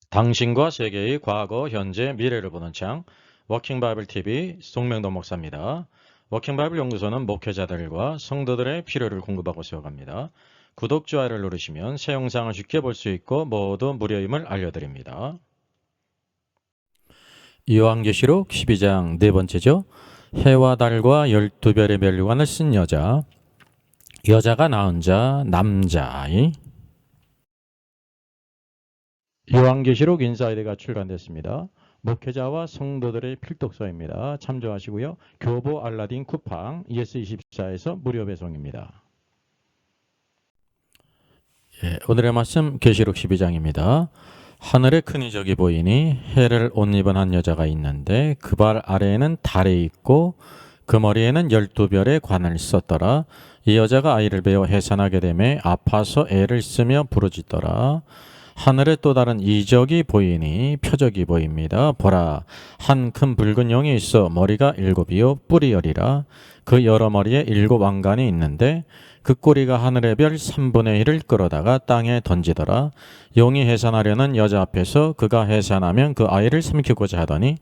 당신과 세계의 과거, 현재, 미래를 보는 창 워킹 바이블 TV 송명도 목사입니다. 워킹 바이블 연구소는 목회자들과 성도들의 필요를 공급하고 세워갑니다. 구독, 좋아요를 누르시면 새 영상을 쉽게 볼 수 있고 모두 무료임을 알려드립니다. 요한계시록 12장 네 번째죠. 해와 달과 12별의 면류관을 쓴 여자, 여자가 낳은 자, 남자아이. 요한계시록 인사이드가 출간됐습니다. 목회자와 성도들의 필독서입니다. 참조하시고요. 교보 알라딘 쿠팡 ES24에서 무료 배송입니다. 오늘의 말씀 계시록 12장입니다. 하늘에 큰 이적이 보이니 해를 옷 입은 한 여자가 있는데 그 발 아래에는 달이 있고 그 머리에는 12별의 관을 썼더라. 이 여자가 아이를 베어 해산하게 되매 아파서 애를 쓰며 부르짖더라. 하늘에 또 다른 이적이 보이니 표적이 보입니다. 보라, 한 큰 붉은 용이 있어 머리가 7이요 뿔이 10이라. 그 여러 머리에 7 왕관이 있는데 그 꼬리가 하늘의 별 3분의 1을 끌어다가 땅에 던지더라. 용이 해산하려는 여자 앞에서 그가 해산하면 그 아이를 삼키고자 하더니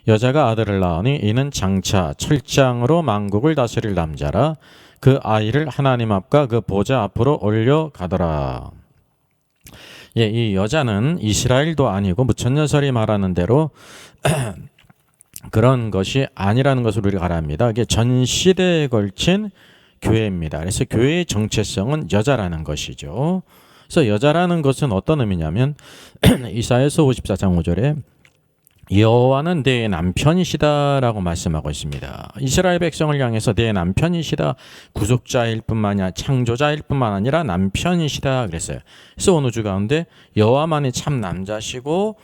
여자가 아들을 낳으니 이는 장차 철장으로 만국을 다스릴 남자라. 그 아이를 하나님 앞과 그 보좌 앞으로 올려가더라. 이 여자는 이스라엘도 아니고 무천년설이 말하는 대로 그런 것이 아니라는 것을 우리가 알아야 합니다. 이게 전 시대에 걸친 교회입니다. 그래서 교회의 정체성은 여자라는 것이죠. 그래서 여자라는 것은 어떤 의미냐면 이사야서 54장 5절에 여호와는 내 남편이시다라고 말씀하고 있습니다. 이스라엘 백성을 향해서 내 남편이시다, 구속자일 뿐만 아니라 창조자일 뿐만 아니라 남편이시다 그랬어요. 그래서 어느 주 가운데 여호와만이 참 남자시고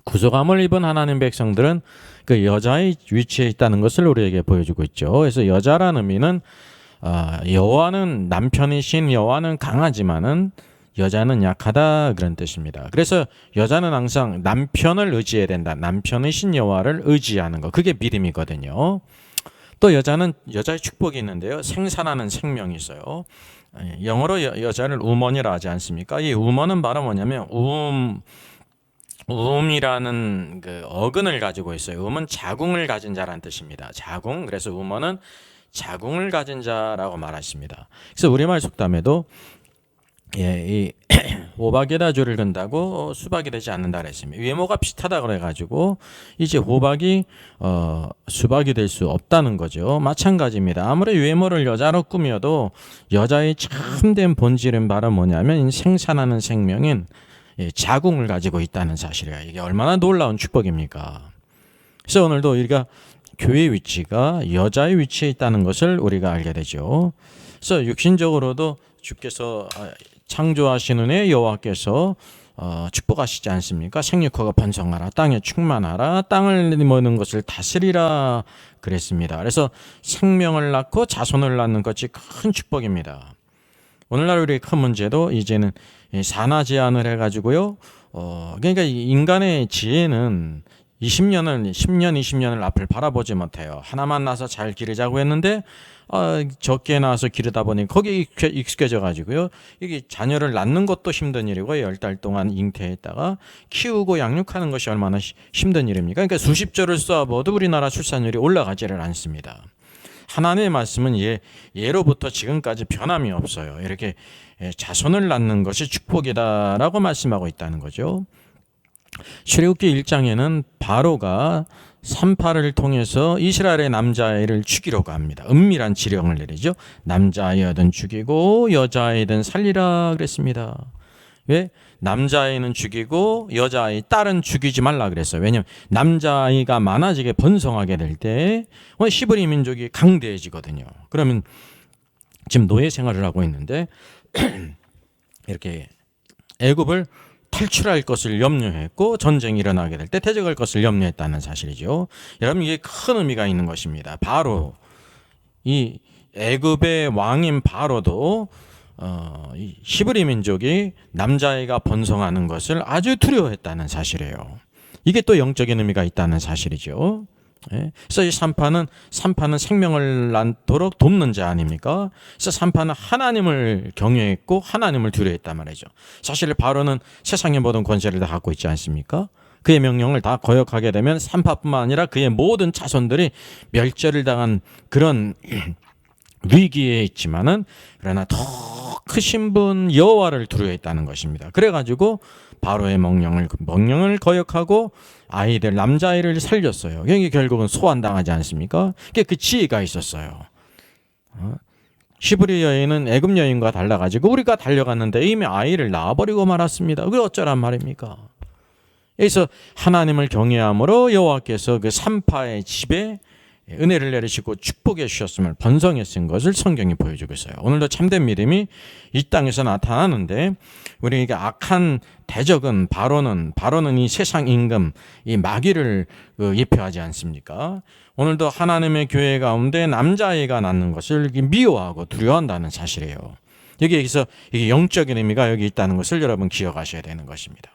구속함을 입은 하나님 백성들은 그 여자의 위치에 있다는 것을 우리에게 보여주고 있죠. 그래서 여자라는 의미는 여호와는 남편이신 여호와는 강하지만은 여자는 약하다 그런 뜻입니다. 그래서 여자는 항상 남편을 의지해야 된다. 남편이신 여호와를 의지하는 거. 그게 믿음이거든요. 또 여자는 여자의 축복이 있는데요. 생산하는 생명이 있어요. 영어로 여자를 우먼이라 하지 않습니까? 이 우먼은 바로 뭐냐면 우음이라는 그 어근을 가지고 있어요. 우음은 자궁을 가진 자라는 뜻입니다. 자궁. 그래서 우먼은 자궁을 가진 자라고 말하십니다. 그래서 우리말 속담에도 이 호박에다 줄을 건다고 수박이 되지 않는다 그랬습니다. 외모가 비슷하다 그래가지고 이제 호박이 수박이 될 수 없다는 거죠. 마찬가지입니다. 아무리 외모를 여자로 꾸며도 여자의 참된 본질은 바로 뭐냐면 생산하는 생명인 자궁을 가지고 있다는 사실이에요. 이게 얼마나 놀라운 축복입니까? 그래서 오늘도 우리가 교회의 위치가 여자의 위치에 있다는 것을 우리가 알게 되죠. 그래서 육신적으로도 주께서 창조하신 은혜 여호와께서 축복하시지 않습니까? 생육하고 번성하라, 땅에 충만하라, 땅을 머는 것을 다스리라 그랬습니다. 그래서 생명을 낳고 자손을 낳는 것이 큰 축복입니다. 오늘날 우리의 큰 문제도 이제는 산하 제한을 해가지고요. 그러니까 인간의 지혜는 10년, 20년을 앞을 바라보지 못해요. 하나만 낳아서 잘 기르자고 했는데 적게 낳아서 기르다 보니 거기에 익숙해져 가지고요. 이게 자녀를 낳는 것도 힘든 일이고 10달 동안 잉태했다가 키우고 양육하는 것이 얼마나 힘든 일입니까? 그러니까 수십 조를 쏘아봐도 우리나라 출산율이 올라가지를 않습니다. 하나님의 말씀은 예로부터 지금까지 변함이 없어요. 이렇게 자손을 낳는 것이 축복이다라고 말씀하고 있다는 거죠. 출애굽기 1장에는 바로가 산파를 통해서 이스라엘의 남자아이를 죽이려고 합니다. 은밀한 지령을 내리죠. 남자아이든 죽이고 여자아이든 살리라 그랬습니다. 왜? 남자아이는 죽이고 여자아이 딸은 죽이지 말라 그랬어요. 왜냐하면 남자아이가 많아지게 번성하게 될 때 히브리 민족이 강대해지거든요. 그러면 지금 노예 생활을 하고 있는데 이렇게 애굽을 탈출할 것을 염려했고 전쟁이 일어나게 될 때 대적할 것을 염려했다는 사실이죠. 여러분 이게 큰 의미가 있는 것입니다. 바로 이 애굽의 왕인 바로도 이 히브리 민족이 남자아이가 번성하는 것을 아주 두려워했다는 사실이에요. 이게 또 영적인 의미가 있다는 사실이죠. 그래서 이 산파는 생명을 낳도록 돕는 자 아닙니까? 그래서 산파는 하나님을 경외했고 하나님을 두려워했단 말이죠. 사실 바로는 세상의 모든 권세를 다 갖고 있지 않습니까? 그의 명령을 다 거역하게 되면 산파뿐만 아니라 그의 모든 자손들이 멸절을 당한 그런 위기에 있지만은 그러나 더 크신 분 여호와를 두려워했다는 것입니다. 그래가지고 바로의 명령을 거역하고 아이들 남자아이를 살렸어요. 이게 결국은 소환당하지 않습니까? 그 지혜가 있었어요. 히브리 여인은 애굽 여인과 달라가지고 우리가 달려갔는데 이미 아이를 낳아버리고 말았습니다. 그게 어쩌란 말입니까? 여기서 하나님을 경외함으로 여호와께서 그 산파의 집에 은혜를 내리시고 축복해 주셨음을 번성에 쓴 것을 성경이 보여주고 있어요. 오늘도 참된 믿음이 이 땅에서 나타나는데 우리에게 악한 대적은 바로는 이 세상 임금, 이 마귀를 예표하지 않습니까? 오늘도 하나님의 교회 가운데 남자아이가 낳는 것을 미워하고 두려워한다는 사실이에요. 여기서 이게 영적인 의미가 여기 있다는 것을 여러분 기억하셔야 되는 것입니다.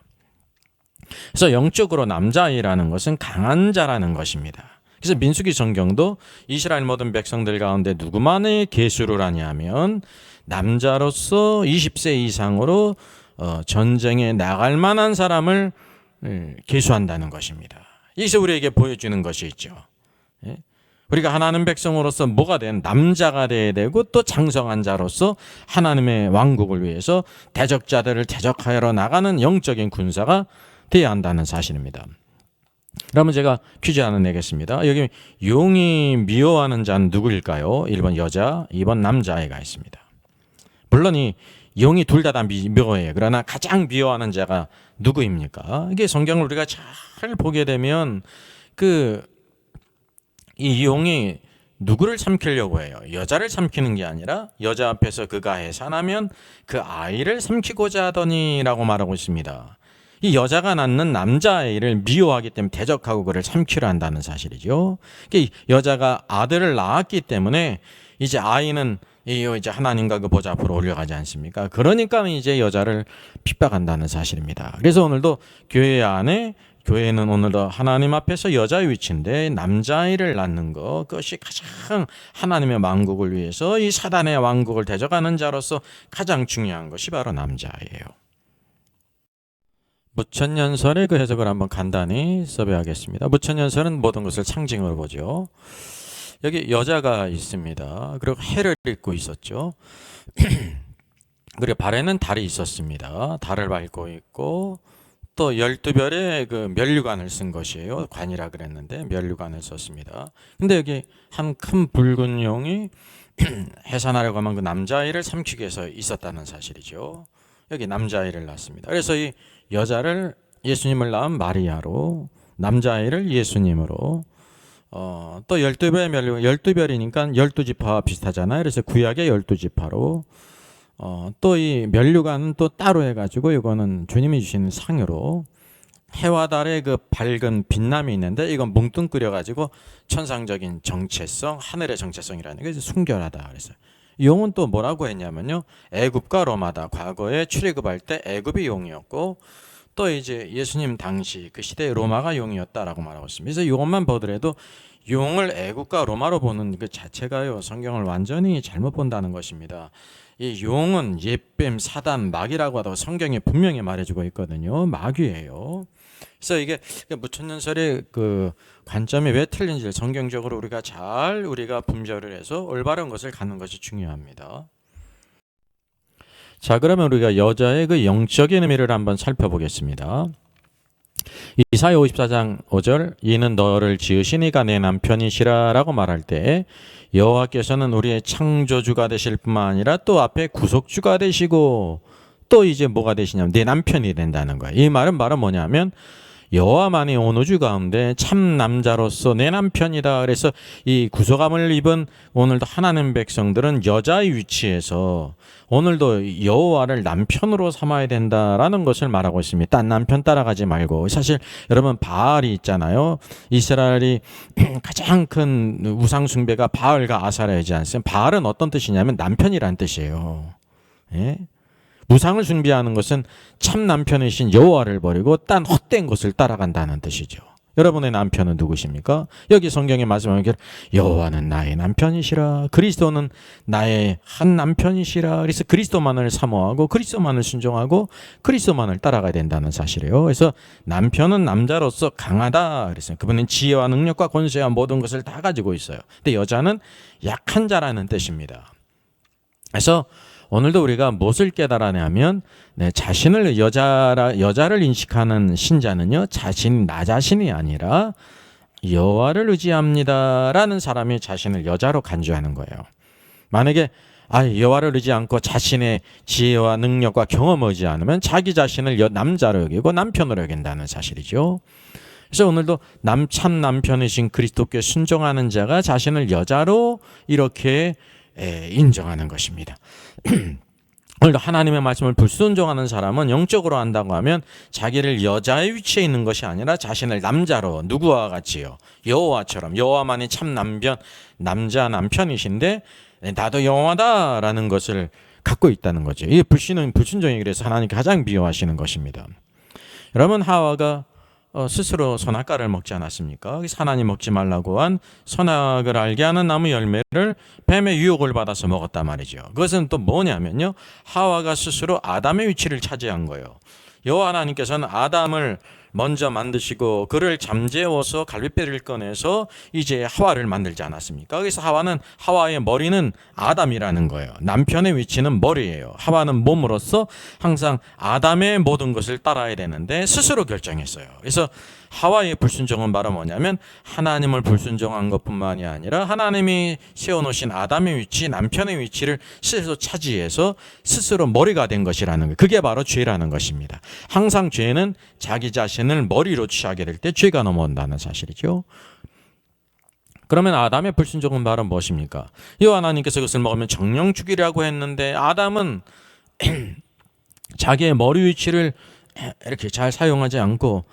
그래서 영적으로 남자아이라는 것은 강한 자라는 것입니다. 그래서 민수기 성경도 이스라엘 모든 백성들 가운데 누구만의 계수를 하냐면 남자로서 20세 이상으로 전쟁에 나갈 만한 사람을 계수한다는 것입니다. 여기서 우리에게 보여주는 것이 있죠. 우리가 하나님 백성으로서 뭐가 된 남자가 돼야 되고 또 장성한 자로서 하나님의 왕국을 위해서 대적자들을 대적하여 나가는 영적인 군사가 돼야 한다는 사실입니다. 그러면 제가 퀴즈 하나 내겠습니다. 여기 용이 미워하는 자는 누구일까요? 1번 여자, 2번 남자애가 있습니다. 물론 이 용이 둘 다 미워해요. 그러나 가장 미워하는 자가 누구입니까? 이게 성경을 우리가 잘 보게 되면 이 용이 누구를 삼키려고 해요? 여자를 삼키는 게 아니라 여자 앞에서 그가 해산하면 그 아이를 삼키고자 하더니라고 말하고 있습니다. 이 여자가 낳는 남자아이를 미워하기 때문에 대적하고 그를 삼키려 한다는 사실이죠. 여자가 아들을 낳았기 때문에 이제 아이는 이제 하나님과 그 보좌 앞으로 올려가지 않습니까? 그러니까 이제 여자를 핍박한다는 사실입니다. 그래서 오늘도 교회는 오늘도 하나님 앞에서 여자의 위치인데 남자아이를 낳는 것, 그것이 가장 하나님의 왕국을 위해서 이 사단의 왕국을 대적하는 자로서 가장 중요한 것이 바로 남자아이예요. 무천년설의 그 해석을 한번 간단히 서비하겠습니다. 무천년설은 모든 것을 상징으로 보죠. 여기 여자가 있습니다. 그리고 해를 입고 있었죠. 그리고 발에는 달이 있었습니다. 달을 밟고 있고 또 12별의 그 면류관을 쓴 것이에요. 관이라 그랬는데 면류관을 썼습니다. 근데 여기 한 큰 붉은 용이 해산하려고 하면 그 남자아이를 삼키기 위해서 있었다는 사실이죠. 여기 남자아이를 낳습니다. 그래서 이 여자를 예수님을 낳은 마리아로, 남자아이를 예수님으로, 또 12별의 면류관, 12별이니까 12지파와 비슷하잖아요. 그래서 구약의 12지파로, 또 이 면류관은 또 따로 해가지고 이거는 주님이 주시는 상으로 해와 달의 그 밝은 빛남이 있는데 이건 뭉뚱그려가지고 천상적인 정체성, 하늘의 정체성이라는 게 순결하다 그랬어요. 용은 또 뭐라고 했냐면요, 애굽과 로마다. 과거에 출애굽할 때 애굽이 용이었고 또 이제 예수님 당시 그 시대의 로마가 용이었다라고 말하고 있습니다. 그래서 이것만 보더라도 용을 애굽과 로마로 보는 그 자체가요, 성경을 완전히 잘못 본다는 것입니다. 이 용은 옛뱀, 사단, 마귀라고 하다가 성경에 분명히 말해주고 있거든요. 마귀예요. 그래서 이게 무천년설의 그 관점이 왜 틀린지를 성경적으로 우리가 분별을 해서 올바른 것을 갖는 것이 중요합니다. 자, 그러면 우리가 여자의 그 영적인 의미를 한번 살펴보겠습니다. 이사야 54장 5절, 이는 너를 지으신 이가 내 남편이시라 라고 말할 때 여호와께서는 우리의 창조주가 되실 뿐만 아니라 또 앞에 구속주가 되시고 또 이제 뭐가 되시냐면 내 남편이 된다는 거예요. 이 말은 바로 뭐냐면 여호와만이 온 우주 가운데 참 남자로서 내 남편이다. 그래서 이 구속함을 입은 오늘도 하나님 백성들은 여자의 위치에서 오늘도 여호와를 남편으로 삼아야 된다라는 것을 말하고 있습니다. 딴 남편 따라가지 말고. 사실 여러분 바알이 있잖아요. 이스라엘이 가장 큰 우상 숭배가 바알과 아사라이지 않습니까? 바알은 어떤 뜻이냐면 남편이란 뜻이에요. 예? 우상을 숭배하는 것은 참 남편이신 여호와를 버리고 딴 헛된 것을 따라간다는 뜻이죠. 여러분의 남편은 누구십니까? 여기 성경에 말씀하면 여호와는 나의 남편이시라. 그리스도는 나의 한 남편이시라. 그래서 그리스도만을 사모하고 그리스도만을 순종하고 그리스도만을 따라가야 된다는 사실이에요. 그래서 남편은 남자로서 강하다. 그래서 그분은 지혜와 능력과 권세와 모든 것을 다 가지고 있어요. 근데 여자는 약한 자라는 뜻입니다. 그래서 오늘도 우리가 무엇을 깨달아내면 자신을 여자를 인식하는 신자는요, 나 자신이 아니라 여호와를 의지합니다라는 사람이 자신을 여자로 간주하는 거예요. 만약에 여호와를 의지 않고 자신의 지혜와 능력과 경험을 의지 않으면 자기 자신을 남자로 여기고 남편으로 여긴다는 사실이죠. 그래서 오늘도 참 남편이신 그리스도께 순종하는 자가 자신을 여자로 이렇게 인정하는 것입니다. 오늘도 하나님의 말씀을 불순종하는 사람은 영적으로 한다고 하면 자기를 여자의 위치에 있는 것이 아니라 자신을 남자로, 누구와 같이요? 여호와처럼. 여호와만이 참 남편이신데 나도 여호와다라는 것을 갖고 있다는 거죠. 이 불순종이 그래서 하나님께 가장 미워하시는 것입니다. 여러분, 하와가 스스로 선악과를 먹지 않았습니까? 하나님 먹지 말라고 한 선악을 알게 하는 나무 열매를 뱀의 유혹을 받아서 먹었단 말이죠. 그것은 또 뭐냐면요, 하와가 스스로 아담의 위치를 차지한 거예요. 여호와 하나님께서는 아담을 먼저 만드시고 그를 잠재워서 갈빗뼈를 꺼내서 이제 하와를 만들지 않았습니까? 그래서 하와의 머리는 아담이라는 거예요. 남편의 위치는 머리예요. 하와는 몸으로서 항상 아담의 모든 것을 따라야 되는데 스스로 결정했어요. 그래서 하와의 불순종은 바로 뭐냐면 하나님을 불순종한 것뿐만이 아니라 하나님이 세워놓으신 아담의 위치, 남편의 위치를 스스로 차지해서 스스로 머리가 된 것이라는 거. 그게 바로 죄라는 것입니다. 항상 죄는 자기 자신을 머리로 취하게 될 때 죄가 넘어온다는 사실이죠. 그러면 아담의 불순종은 바로 무엇입니까? 여호와 하나님께서 그것을 먹으면 정령 죽이라고 했는데 아담은 자기의 머리 위치를 이렇게 잘 사용하지 않고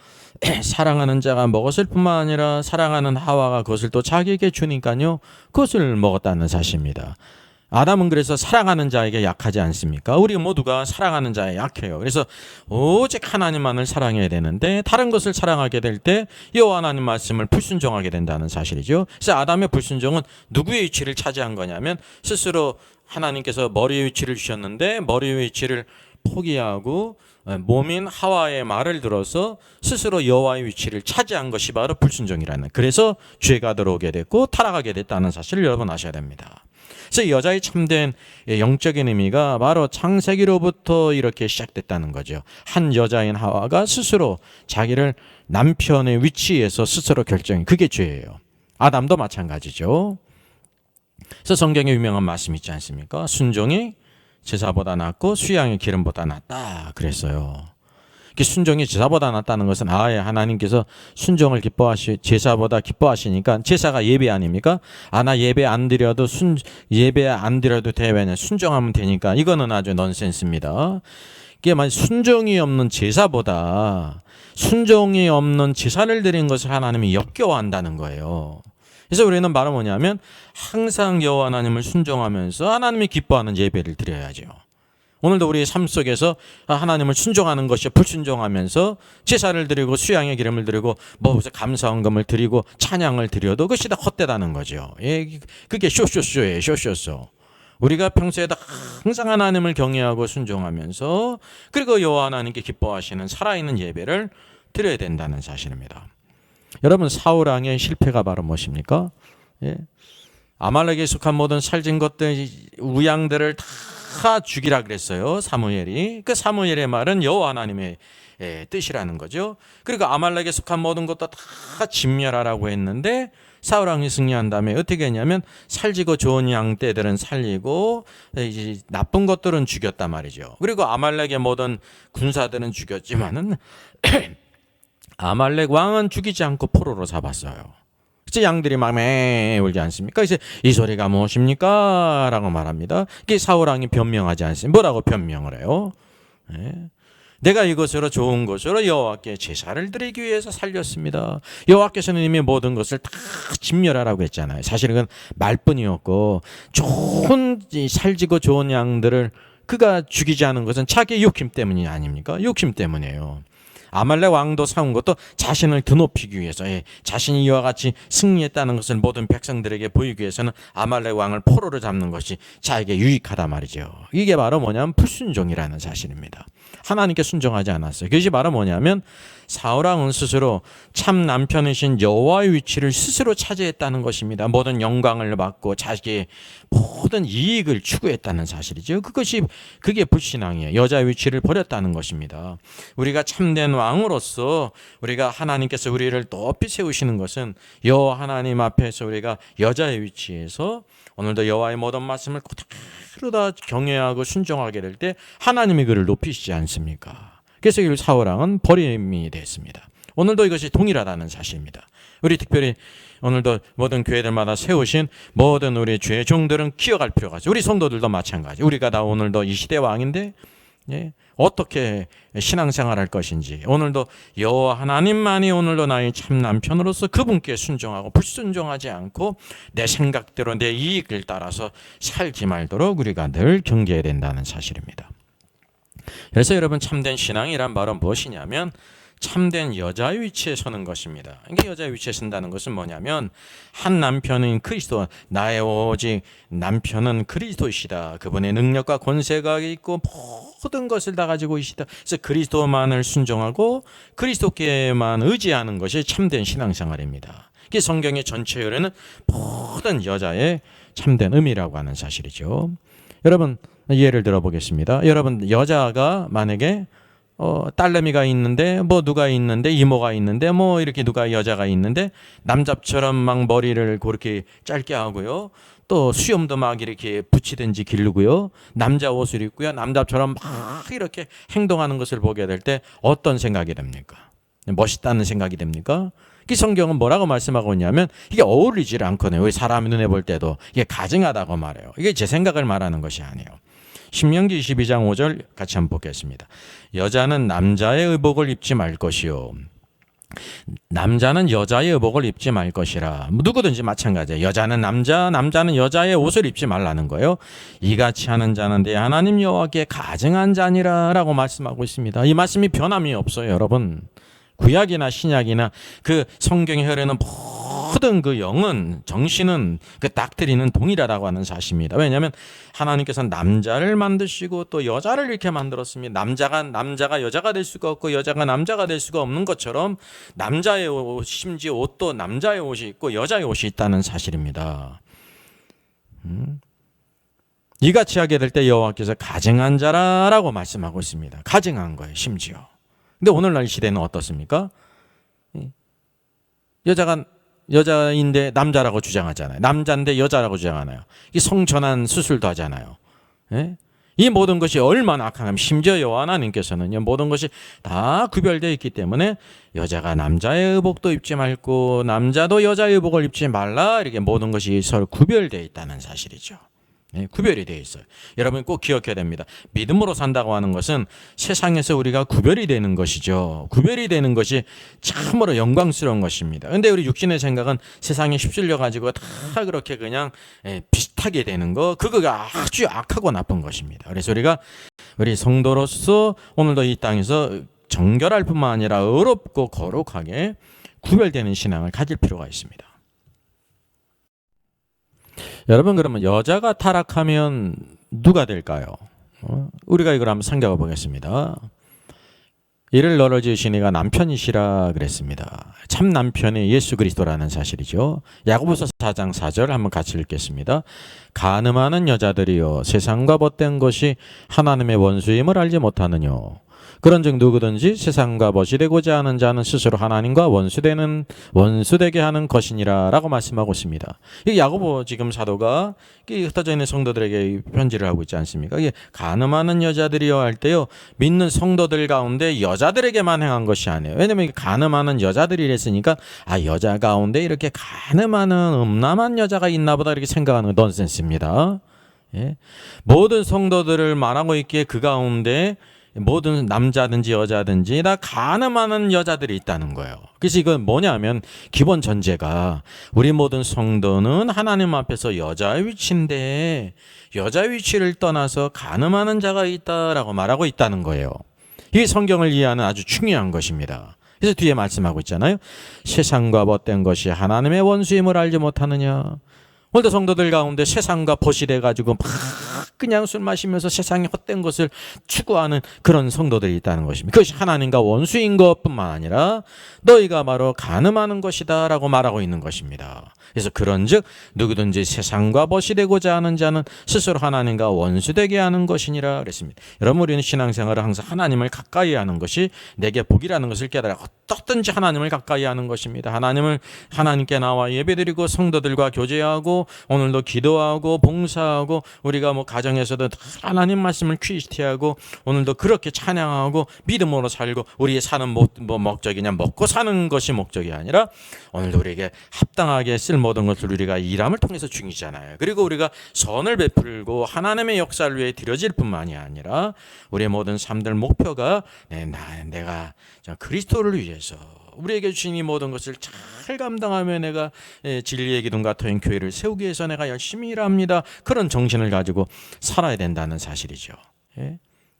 사랑하는 자가 먹었을 뿐만 아니라 사랑하는 하와가 그것을 또 자기에게 주니까요, 그것을 먹었다는 사실입니다. 아담은 그래서 사랑하는 자에게 약하지 않습니까? 우리 모두가 사랑하는 자에 약해요. 그래서 오직 하나님만을 사랑해야 되는데 다른 것을 사랑하게 될 때 여호와 하나님 말씀을 불순종하게 된다는 사실이죠. 그래서 아담의 불순종은 누구의 위치를 차지한 거냐면 스스로 하나님께서 머리의 위치를 주셨는데 머리의 위치를 포기하고 몸인 하와의 말을 들어서 스스로 여호와의 위치를 차지한 것이 바로 불순종이라는, 그래서 죄가 들어오게 됐고 타락하게 됐다는 사실을 여러분 아셔야 됩니다. 그래서 여자의 참된 영적인 의미가 바로 창세기로부터 이렇게 시작됐다는 거죠. 한 여자인 하와가 스스로 자기를 남편의 위치에서 스스로 결정해, 그게 죄예요. 아담도 마찬가지죠. 그래서 성경에 유명한 말씀 있지 않습니까? 순종이 제사보다 낫고 수양의 기름보다 낫다 그랬어요. 순종이 제사보다 낫다는 것은 하나님께서 순종을 제사보다 기뻐하시니까, 제사가 예배 아닙니까? 나 예배 안 드려도 돼, 왜냐 순종하면 되니까. 이거는 아주 넌센스입니다. 이게 만약 순종이 없는 제사보다 순종이 없는 제사를 드린 것을 하나님이 역겨워한다는 거예요. 그래서 우리는 바로 뭐냐면 항상 여호와 하나님을 순종하면서 하나님이 기뻐하는 예배를 드려야죠. 오늘도 우리의 삶 속에서 하나님을 순종하는 것이 불순종하면서 제사를 드리고 수양의 기름을 드리고 감사헌금을 드리고 찬양을 드려도 그것이 다 헛되다는 거죠. 그게 쇼쇼쇼예요. 쇼쇼쇼. 우리가 평소에도 항상 하나님을 경외하고 순종하면서 그리고 여호와 하나님께 기뻐하시는 살아있는 예배를 드려야 된다는 사실입니다. 여러분, 사울 왕의 실패가 바로 무엇입니까? 아말렉에 속한 모든 살진 것들, 우양들을 다 죽이라 그랬어요. 사무엘이. 그 사무엘의 말은 여호와 하나님의 뜻이라는 거죠. 그리고 아말렉에 속한 모든 것도 다 진멸하라고 했는데 사울 왕이 승리한 다음에 어떻게 했냐면 살지고 좋은 양 떼들은 살리고 이제 나쁜 것들은 죽였단 말이죠. 그리고 아말렉의 모든 군사들은 죽였지만은 아말렉 왕은 죽이지 않고 포로로 잡았어요. 그래서 양들이 막 울지 않습니까? 그래서 이 소리가 무엇입니까? 라고 말합니다. 이게 사울 왕이 변명하지 않습니까? 뭐라고 변명을 해요? 내가 이것으로 좋은 것으로 여호와께 제사를 드리기 위해서 살렸습니다. 여호와께서는 이미 모든 것을 다 진멸하라고 했잖아요. 사실은 그건 말뿐이었고, 좋은 살지고 좋은 양들을 그가 죽이지 않은 것은 자기의 욕심 때문이 아닙니까? 욕심 때문이에요. 아말렉 왕도 싸운 것도 자신을 드높이기 위해서, 자신이 이와 같이 승리했다는 것을 모든 백성들에게 보이기 위해서는 아말렉 왕을 포로로 잡는 것이 자에게 유익하다 말이죠. 이게 바로 뭐냐면 불순종이라는 사실입니다. 하나님께 순종하지 않았어요. 그것이 바로 뭐냐면 사울 왕은 스스로 참 남편이신 여호와의 위치를 스스로 차지했다는 것입니다. 모든 영광을 받고 자기의 모든 이익을 추구했다는 사실이죠. 그게 불신앙이에요. 여자의 위치를 버렸다는 것입니다. 우리가 참된 왕으로서 우리가 하나님께서 우리를 높이 세우시는 것은 여호와 하나님 앞에서 우리가 여자의 위치에서 오늘도 여호와의 모든 말씀을 그대로 다 경외하고 순종하게 될 때 하나님이 그를 높이시지 않습니까? 그래서 이 사울 왕은 버림이 됐습니다. 오늘도 이것이 동일하다는 사실입니다. 우리 특별히 오늘도 모든 교회들마다 세우신 모든 우리 주의 종들은 기억할 필요가 있어요. 우리 성도들도 마찬가지. 우리가 다 오늘도 이 시대 왕인데 어떻게 신앙생활할 것인지, 오늘도 여호와 하나님만이 오늘도 나의 참 남편으로서 그분께 순종하고 불순종하지 않고 내 생각대로 내 이익을 따라서 살지 말도록 우리가 늘 경계해야 된다는 사실입니다. 그래서 여러분, 참된 신앙이란 바로 무엇이냐면 참된 여자의 위치에 서는 것입니다. 이게 여자의 위치에 선다는 것은 뭐냐면 한 남편인 그리스도, 나의 오직 남편은 그리스도이시다. 그분의 능력과 권세가 있고 모든 것을 다 가지고 계시다. 그래서 그리스도만을 순종하고 그리스도께만 의지하는 것이 참된 신앙생활입니다. 이게 성경의 전체 흐르는 모든 여자의 참된 의미라고 하는 사실이죠. 여러분, 예를 들어보겠습니다. 여러분, 여자가 만약에 딸내미가 있는데, 누가 있는데, 이모가 있는데, 이렇게 누가 여자가 있는데, 남자처럼 막 머리를 그렇게 짧게 하고요. 또 수염도 막 이렇게 붙이든지 기르고요. 남자 옷을 입고요. 남자처럼 막 이렇게 행동하는 것을 보게 될 때 어떤 생각이 됩니까? 멋있다는 생각이 됩니까? 이 성경은 뭐라고 말씀하고 있냐면 이게 어울리질 않거든요. 우리 사람 눈에 볼 때도 이게 가증하다고 말해요. 이게 제 생각을 말하는 것이 아니에요. 신명기 22장 5절 같이 한번 보겠습니다. 여자는 남자의 의복을 입지 말 것이요, 남자는 여자의 의복을 입지 말 것이라. 누구든지 마찬가지예요. 여자는 남자, 남자는 여자의 옷을 입지 말라는 거예요. 이같이 하는 자는 내 하나님 여호와께 가증한 자니라 라고 말씀하고 있습니다. 이 말씀이 변함이 없어요. 여러분, 구약이나 신약이나 그 성경에 흐르는 모든 그 영은, 정신은, 그 닥트리는 동일하다고 하는 사실입니다. 왜냐하면 하나님께서는 남자를 만드시고 또 여자를 이렇게 만들었습니다. 남자가 여자가 될 수가 없고 여자가 남자가 될 수가 없는 것처럼 남자의 옷, 심지어 옷도 남자의 옷이 있고 여자의 옷이 있다는 사실입니다. 이같이 하게 될 때 여호와께서 가증한 자라라고 말씀하고 있습니다. 가증한 거예요, 심지어. 근데 오늘날 시대는 어떻습니까? 여자가 여자인데 남자라고 주장하잖아요. 남자인데 여자라고 주장하나요? 이 성전환 수술도 하잖아요. 이 모든 것이 얼마나 악한가. 심지어 여호와 하나님께서는요, 모든 것이 다 구별되어 있기 때문에 여자가 남자의 의복도 입지 말고 남자도 여자의 의복을 입지 말라, 이렇게 모든 것이 서로 구별되어 있다는 사실이죠. 구별이 되어 있어요. 여러분 꼭 기억해야 됩니다. 믿음으로 산다고 하는 것은 세상에서 우리가 구별이 되는 것이죠. 구별이 되는 것이 참으로 영광스러운 것입니다. 그런데 우리 육신의 생각은 세상에 휩쓸려 가지고 다 그렇게 그냥 비슷하게 되는 거, 그거가 아주 악하고 나쁜 것입니다. 그래서 우리 성도로서 오늘도 이 땅에서 정결할 뿐만 아니라 의롭고 거룩하게 구별되는 신앙을 가질 필요가 있습니다. 여러분, 그러면 여자가 타락하면 누가 될까요? 우리가 이걸 한번 생각해 보겠습니다. 이를 너를 지으신 이가 남편이시라 그랬습니다. 참 남편이 예수 그리스도라는 사실이죠. 야고보서 4장 4절 한번 같이 읽겠습니다. 간음하는 여자들이여, 세상과 벗된 것이 하나님의 원수임을 알지 못하느뇨. 그런즉 누구든지 세상과 벗이 되고자 하는 자는 스스로 하나님과 원수되게 하는 것이니라 라고 말씀하고 있습니다. 이 야고보 지금 사도가 흩어져 있는 성도들에게 편지를 하고 있지 않습니까? 이게 간음하는 여자들이여 할 때요, 믿는 성도들 가운데 여자들에게만 행한 것이 아니에요. 왜냐면 간음하는 여자들이랬으니까 여자 가운데 이렇게 간음하는 음란한 여자가 있나 보다 이렇게 생각하는 건 넌센스입니다. 모든 성도들을 말하고 있기에 그 가운데 모든 남자든지 여자든지 다 간음하는 여자들이 있다는 거예요. 그래서 이건 뭐냐면 기본 전제가 우리 모든 성도는 하나님 앞에서 여자의 위치인데 여자의 위치를 떠나서 간음하는 자가 있다라고 말하고 있다는 거예요. 이게 성경을 이해하는 아주 중요한 것입니다. 그래서 뒤에 말씀하고 있잖아요. 세상과 벗된 것이 하나님의 원수임을 알지 못하느냐. 오늘도 성도들 가운데 세상과 벗이 돼가지고 막 그냥 술 마시면서 세상의 헛된 것을 추구하는 그런 성도들이 있다는 것입니다. 그것이 하나님과 원수인 것뿐만 아니라 너희가 바로 간음하는 것이다 라고 말하고 있는 것입니다. 그래서 그런즉 누구든지 세상과 벗이 되고자 하는 자는 스스로 하나님과 원수되게 하는 것이니라 그랬습니다. 여러분, 우리는 신앙생활을 항상 하나님을 가까이 하는 것이 내게 복이라는 것을 깨달아 어떻든지 하나님을 가까이 하는 것입니다. 하나님께 나와 예배드리고 성도들과 교제하고 오늘도 기도하고 봉사하고 우리가 가정에서도 하나님 말씀을 퀴스티하고 오늘도 그렇게 찬양하고 믿음으로 살고 우리의 사는 목적이냐 먹고 사는 것이 목적이 아니라 오늘도 우리에게 합당하게 쓸 모든 것을 우리가 일함을 통해서 죽이잖아요. 그리고 우리가 선을 베풀고 하나님의 역사를 위해 드려질 뿐만이 아니라 우리의 모든 삶들 목표가 내가 그리스도를 위해서 우리에게 주신 이 모든 것을 잘 감당하며 내가 진리의 기둥 같은 교회를 세우기 위해서 내가 열심히 일합니다. 그런 정신을 가지고 살아야 된다는 사실이죠.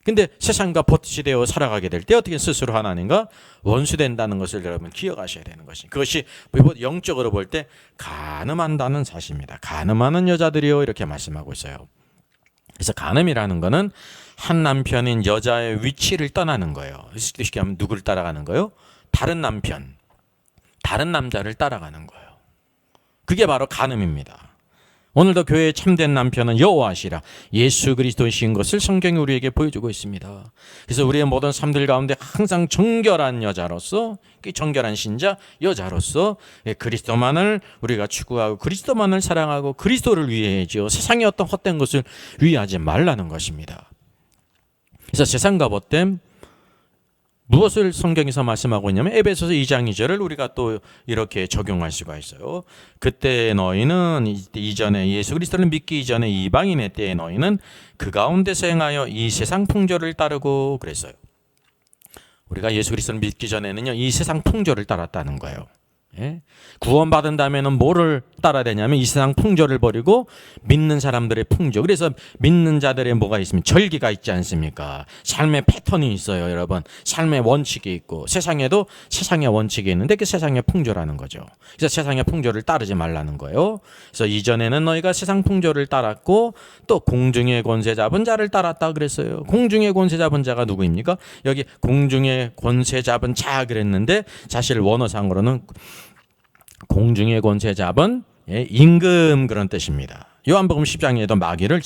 근데 세상과 벗이 되어 살아가게 될 때 어떻게 스스로 하나님과 원수된다는 것을 여러분 기억하셔야 되는 것이, 그것이 영적으로 볼 때 간음한다는 사실입니다. 간음하는 여자들이요 이렇게 말씀하고 있어요. 그래서 간음이라는 것은 한 남편인 여자의 위치를 떠나는 거예요. 쉽게 하면 누구를 따라가는 거예요? 다른 남편, 다른 남자를 따라가는 거예요. 그게 바로 간음입니다. 오늘도 교회의 참된 남편은 여호와시라 예수 그리스도이신 것을 성경이 우리에게 보여주고 있습니다. 그래서 우리의 모든 삶들 가운데 항상 정결한 여자로서, 정결한 신자 여자로서 그리스도만을 우리가 추구하고 그리스도만을 사랑하고 그리스도를 위해야지요. 세상의 어떤 헛된 것을 위하지 말라는 것입니다. 그래서 세상과 벗됨, 무엇을 성경에서 말씀하고 있냐면 에베소서 2장 2절을 우리가 또 이렇게 적용할 수가 있어요. 그때 너희는 이전에 예수 그리스도를 믿기 이전에 이방인의 때에 너희는 그 가운데서 행하여 이 세상 풍조를 따르고 그랬어요. 우리가 예수 그리스도를 믿기 전에는요 이 세상 풍조를 따랐다는 거예요. 구원받은 다음에는 뭐를 따라야 되냐면 이 세상 풍조를 버리고 믿는 사람들의 풍조. 그래서 믿는 자들의 뭐가 있으면 절기가 있지 않습니까? 삶의 패턴이 있어요. 여러분, 삶의 원칙이 있고 세상에도 세상의 원칙이 있는데 그 세상의 풍조라는 거죠. 그래서 세상의 풍조를 따르지 말라는 거예요. 그래서 이전에는 너희가 세상 풍조를 따랐고 또 공중의 권세 잡은 자를 따랐다 그랬어요. 공중의 권세 잡은 자가 누구입니까? 여기 공중의 권세 잡은 자 그랬는데 사실 원어상으로는 공중의 권세 잡은 임금 그런 뜻입니다. 요한복음 10장에도 마귀를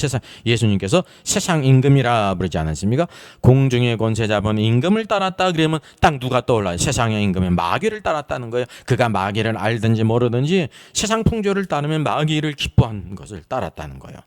예수님께서 세상 임금이라 부르지 않았습니까? 공중의 권세 잡은 임금을 따랐다 그러면 딱 누가 떠올라요? 세상의 임금의 마귀를 따랐다는 거예요. 그가 마귀를 알든지 모르든지 세상 풍조를 따르면 마귀를 기뻐하는 것을 따랐다는 거예요.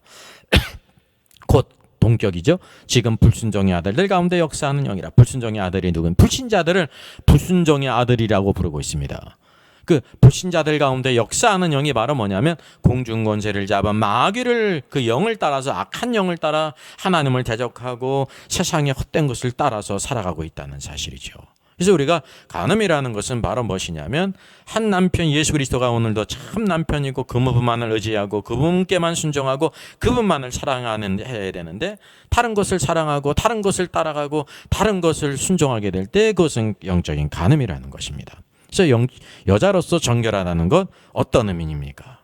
곧 동격이죠. 지금 불순종의 아들들 가운데 역사하는 영이라. 불순종의 아들이 누군? 불신자들을 불순종의 아들이라고 부르고 있습니다. 그 불신자들 가운데 역사하는 영이 바로 뭐냐면 공중 권세를 잡아 마귀를 그 영을 따라서 악한 영을 따라 하나님을 대적하고 세상의 헛된 것을 따라서 살아가고 있다는 사실이죠. 그래서 우리가 간음이라는 것은 바로 무엇이냐면 한 남편 예수 그리스도가 오늘도 참 남편이고 그분만을 의지하고 그분께만 순종하고 그분만을 사랑하는 해야 되는데 다른 것을 사랑하고 다른 것을 따라가고 다른 것을 순종하게 될 때 그것은 영적인 간음이라는 것입니다. 그래서 여자로서 정결하다는 건 어떤 의미입니까?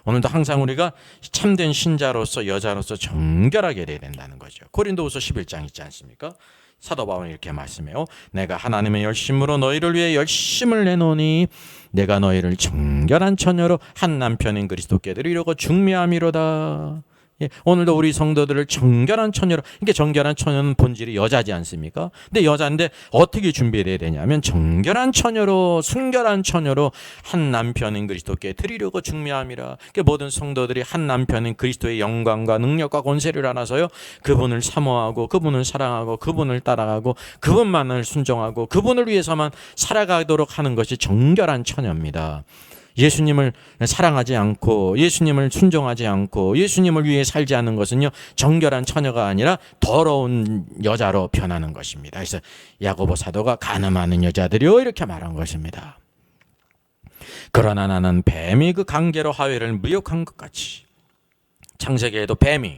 오늘도 항상 우리가 참된 신자로서 여자로서 정결하게 돼야 된다는 거죠. 고린도후서 11장 있지 않습니까? 사도 바울은 이렇게 말씀해요. 내가 하나님의 열심으로 너희를 위해 열심을 내노니 내가 너희를 정결한 처녀로 한 남편인 그리스도께 드리려고 중매함이로다. 오늘도 우리 성도들을 정결한 처녀로, 이게 정결한 처녀는 본질이 여자지 않습니까? 근데 여자인데 어떻게 준비해야 되냐면 정결한 처녀로, 순결한 처녀로 한 남편인 그리스도께 드리려고 중매함이라. 모든 성도들이 한 남편인 그리스도의 영광과 능력과 권세를 알아서요 그분을 사모하고 그분을 사랑하고 그분을 따라가고 그분만을 순종하고 그분을 위해서만 살아가도록 하는 것이 정결한 처녀입니다. 예수님을 사랑하지 않고 예수님을 순종하지 않고 예수님을 위해 살지 않는 것은요 정결한 처녀가 아니라 더러운 여자로 변하는 것입니다. 그래서 야고보 사도가 간음하는 여자들이요 이렇게 말한 것입니다. 그러나 나는 뱀이 그 강계로 하와를 미혹한 것 같이. 창세기에도 뱀이,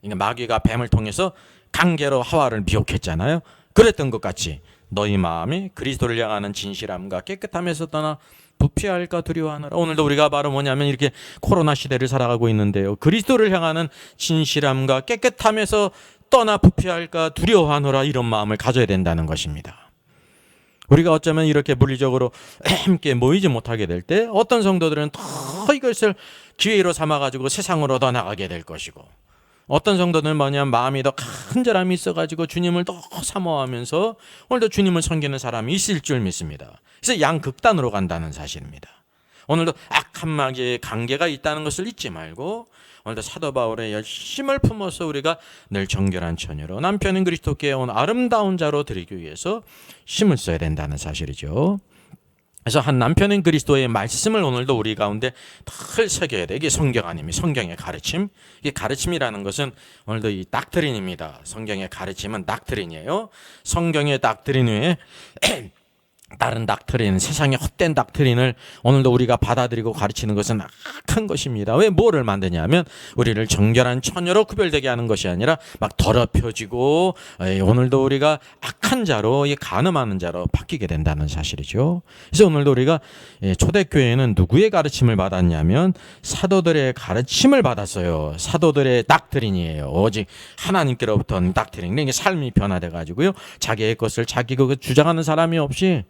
그러니까 마귀가 뱀을 통해서 강계로 하와를 미혹했잖아요. 그랬던 것 같이 너희 마음이 그리스도를 향하는 진실함과 깨끗함에서 떠나 부패할까 두려워하느라. 오늘도 우리가 바로 뭐냐면 이렇게 코로나 시대를 살아가고 있는데요. 그리스도를 향하는 진실함과 깨끗함에서 떠나 부패할까 두려워하느라 이런 마음을 가져야 된다는 것입니다. 우리가 어쩌면 이렇게 물리적으로 함께 모이지 못하게 될 때 어떤 성도들은 더 이것을 기회로 삼아가지고 세상으로 더 나가게 될 것이고, 어떤 성도들은 뭐냐면 마음이 더 간절함이 있어가지고 주님을 더 사모하면서 오늘도 주님을 섬기는 사람이 있을 줄 믿습니다. 그래서 양극단으로 간다는 사실입니다. 오늘도 악한 마귀의 관계가 있다는 것을 잊지 말고 오늘도 사도 바울의 열심을 품어서 우리가 늘 정결한 처녀로 남편인 그리스도께 온 아름다운 자로 드리기 위해서 힘을 써야 된다는 사실이죠. 그래서 한 남편인 그리스도의 말씀을 오늘도 우리 가운데 늘 새겨야 돼. 이게 성경 아닙니까? 성경의 가르침. 이게 가르침이라는 것은 오늘도 이 닥트린입니다. 성경의 가르침은 닥트린이에요. 성경의 닥트린 외에 다른 닥트린, 세상의 헛된 닥트린을 오늘도 우리가 받아들이고 가르치는 것은 악한 것입니다. 왜 뭐를 만드냐면 우리를 정결한 처녀로 구별되게 하는 것이 아니라 막 더럽혀지고 오늘도 우리가 악한 자로, 간음하는 자로 바뀌게 된다는 사실이죠. 그래서 오늘도 우리가 초대교회는 누구의 가르침을 받았냐면 사도들의 가르침을 받았어요. 사도들의 닥트린이에요. 오직 하나님께로부터 온 닥트린. 이게 삶이 변화돼 가지고요. 자기의 것을 자기가 주장하는 사람이 없이,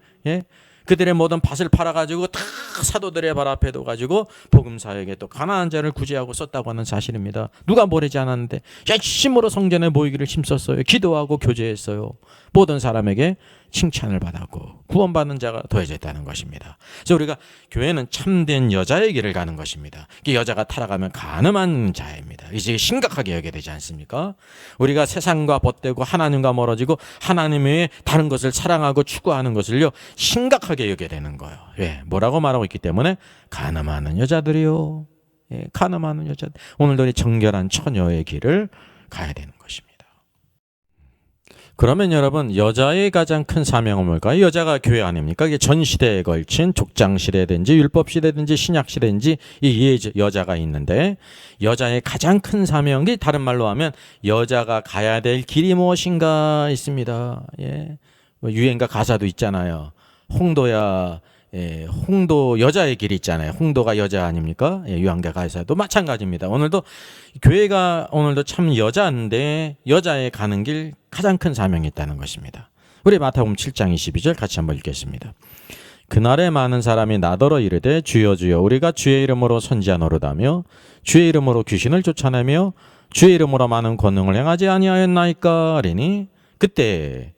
그들의 모든 밭을 팔아가지고 다 사도들의 발 앞에 둬가지고 복음사역에 또 가난한 자를 구제하고 썼다고 하는 사실입니다. 누가 모르지 않았는데 열심으로 성전에 모이기를 힘썼어요. 기도하고 교제했어요. 모든 사람에게 칭찬을 받았고 구원받는 자가 더해졌다는 것입니다. 그래서 우리가 교회는 참된 여자의 길을 가는 것입니다. 여자가 타락하면 간음한 자입니다. 이제 심각하게 여겨야 되지 않습니까? 우리가 세상과 벗되고 하나님과 멀어지고 하나님 외에 다른 것을 사랑하고 추구하는 것을요 심각하게 여겨야 되는 거예요. 왜? 뭐라고 말하고 있기 때문에 간음하는 여자들이요. 간음하는 여자들. 오늘도 이 정결한 처녀의 길을 가야 되는 것입니다. 그러면 여러분, 여자의 가장 큰 사명은 뭘까요? 여자가 교회 아닙니까? 이게 전 시대에 걸친 족장 시대든지 율법 시대든지 신약 시대든지 이 여자가 있는데, 여자의 가장 큰 사명이 다른 말로 하면 여자가 가야 될 길이 무엇인가 있습니다. 유행가 가사도 있잖아요. 홍도야. 홍도 여자의 길이 있잖아요. 홍도가 여자 아닙니까? 유황가 가사도 마찬가지입니다. 오늘도 교회가 오늘도 참 여자인데 여자의 가는 길 가장 큰 사명이 있다는 것입니다. 우리 마태복음 7장 22절 같이 한번 읽겠습니다. 그날에 많은 사람이 나더러 이르되 주여 주여 우리가 주의 이름으로 선지하노로다며 주의 이름으로 귀신을 쫓아내며 주의 이름으로 많은 권능을 행하지 아니하였나이까 하리니 그때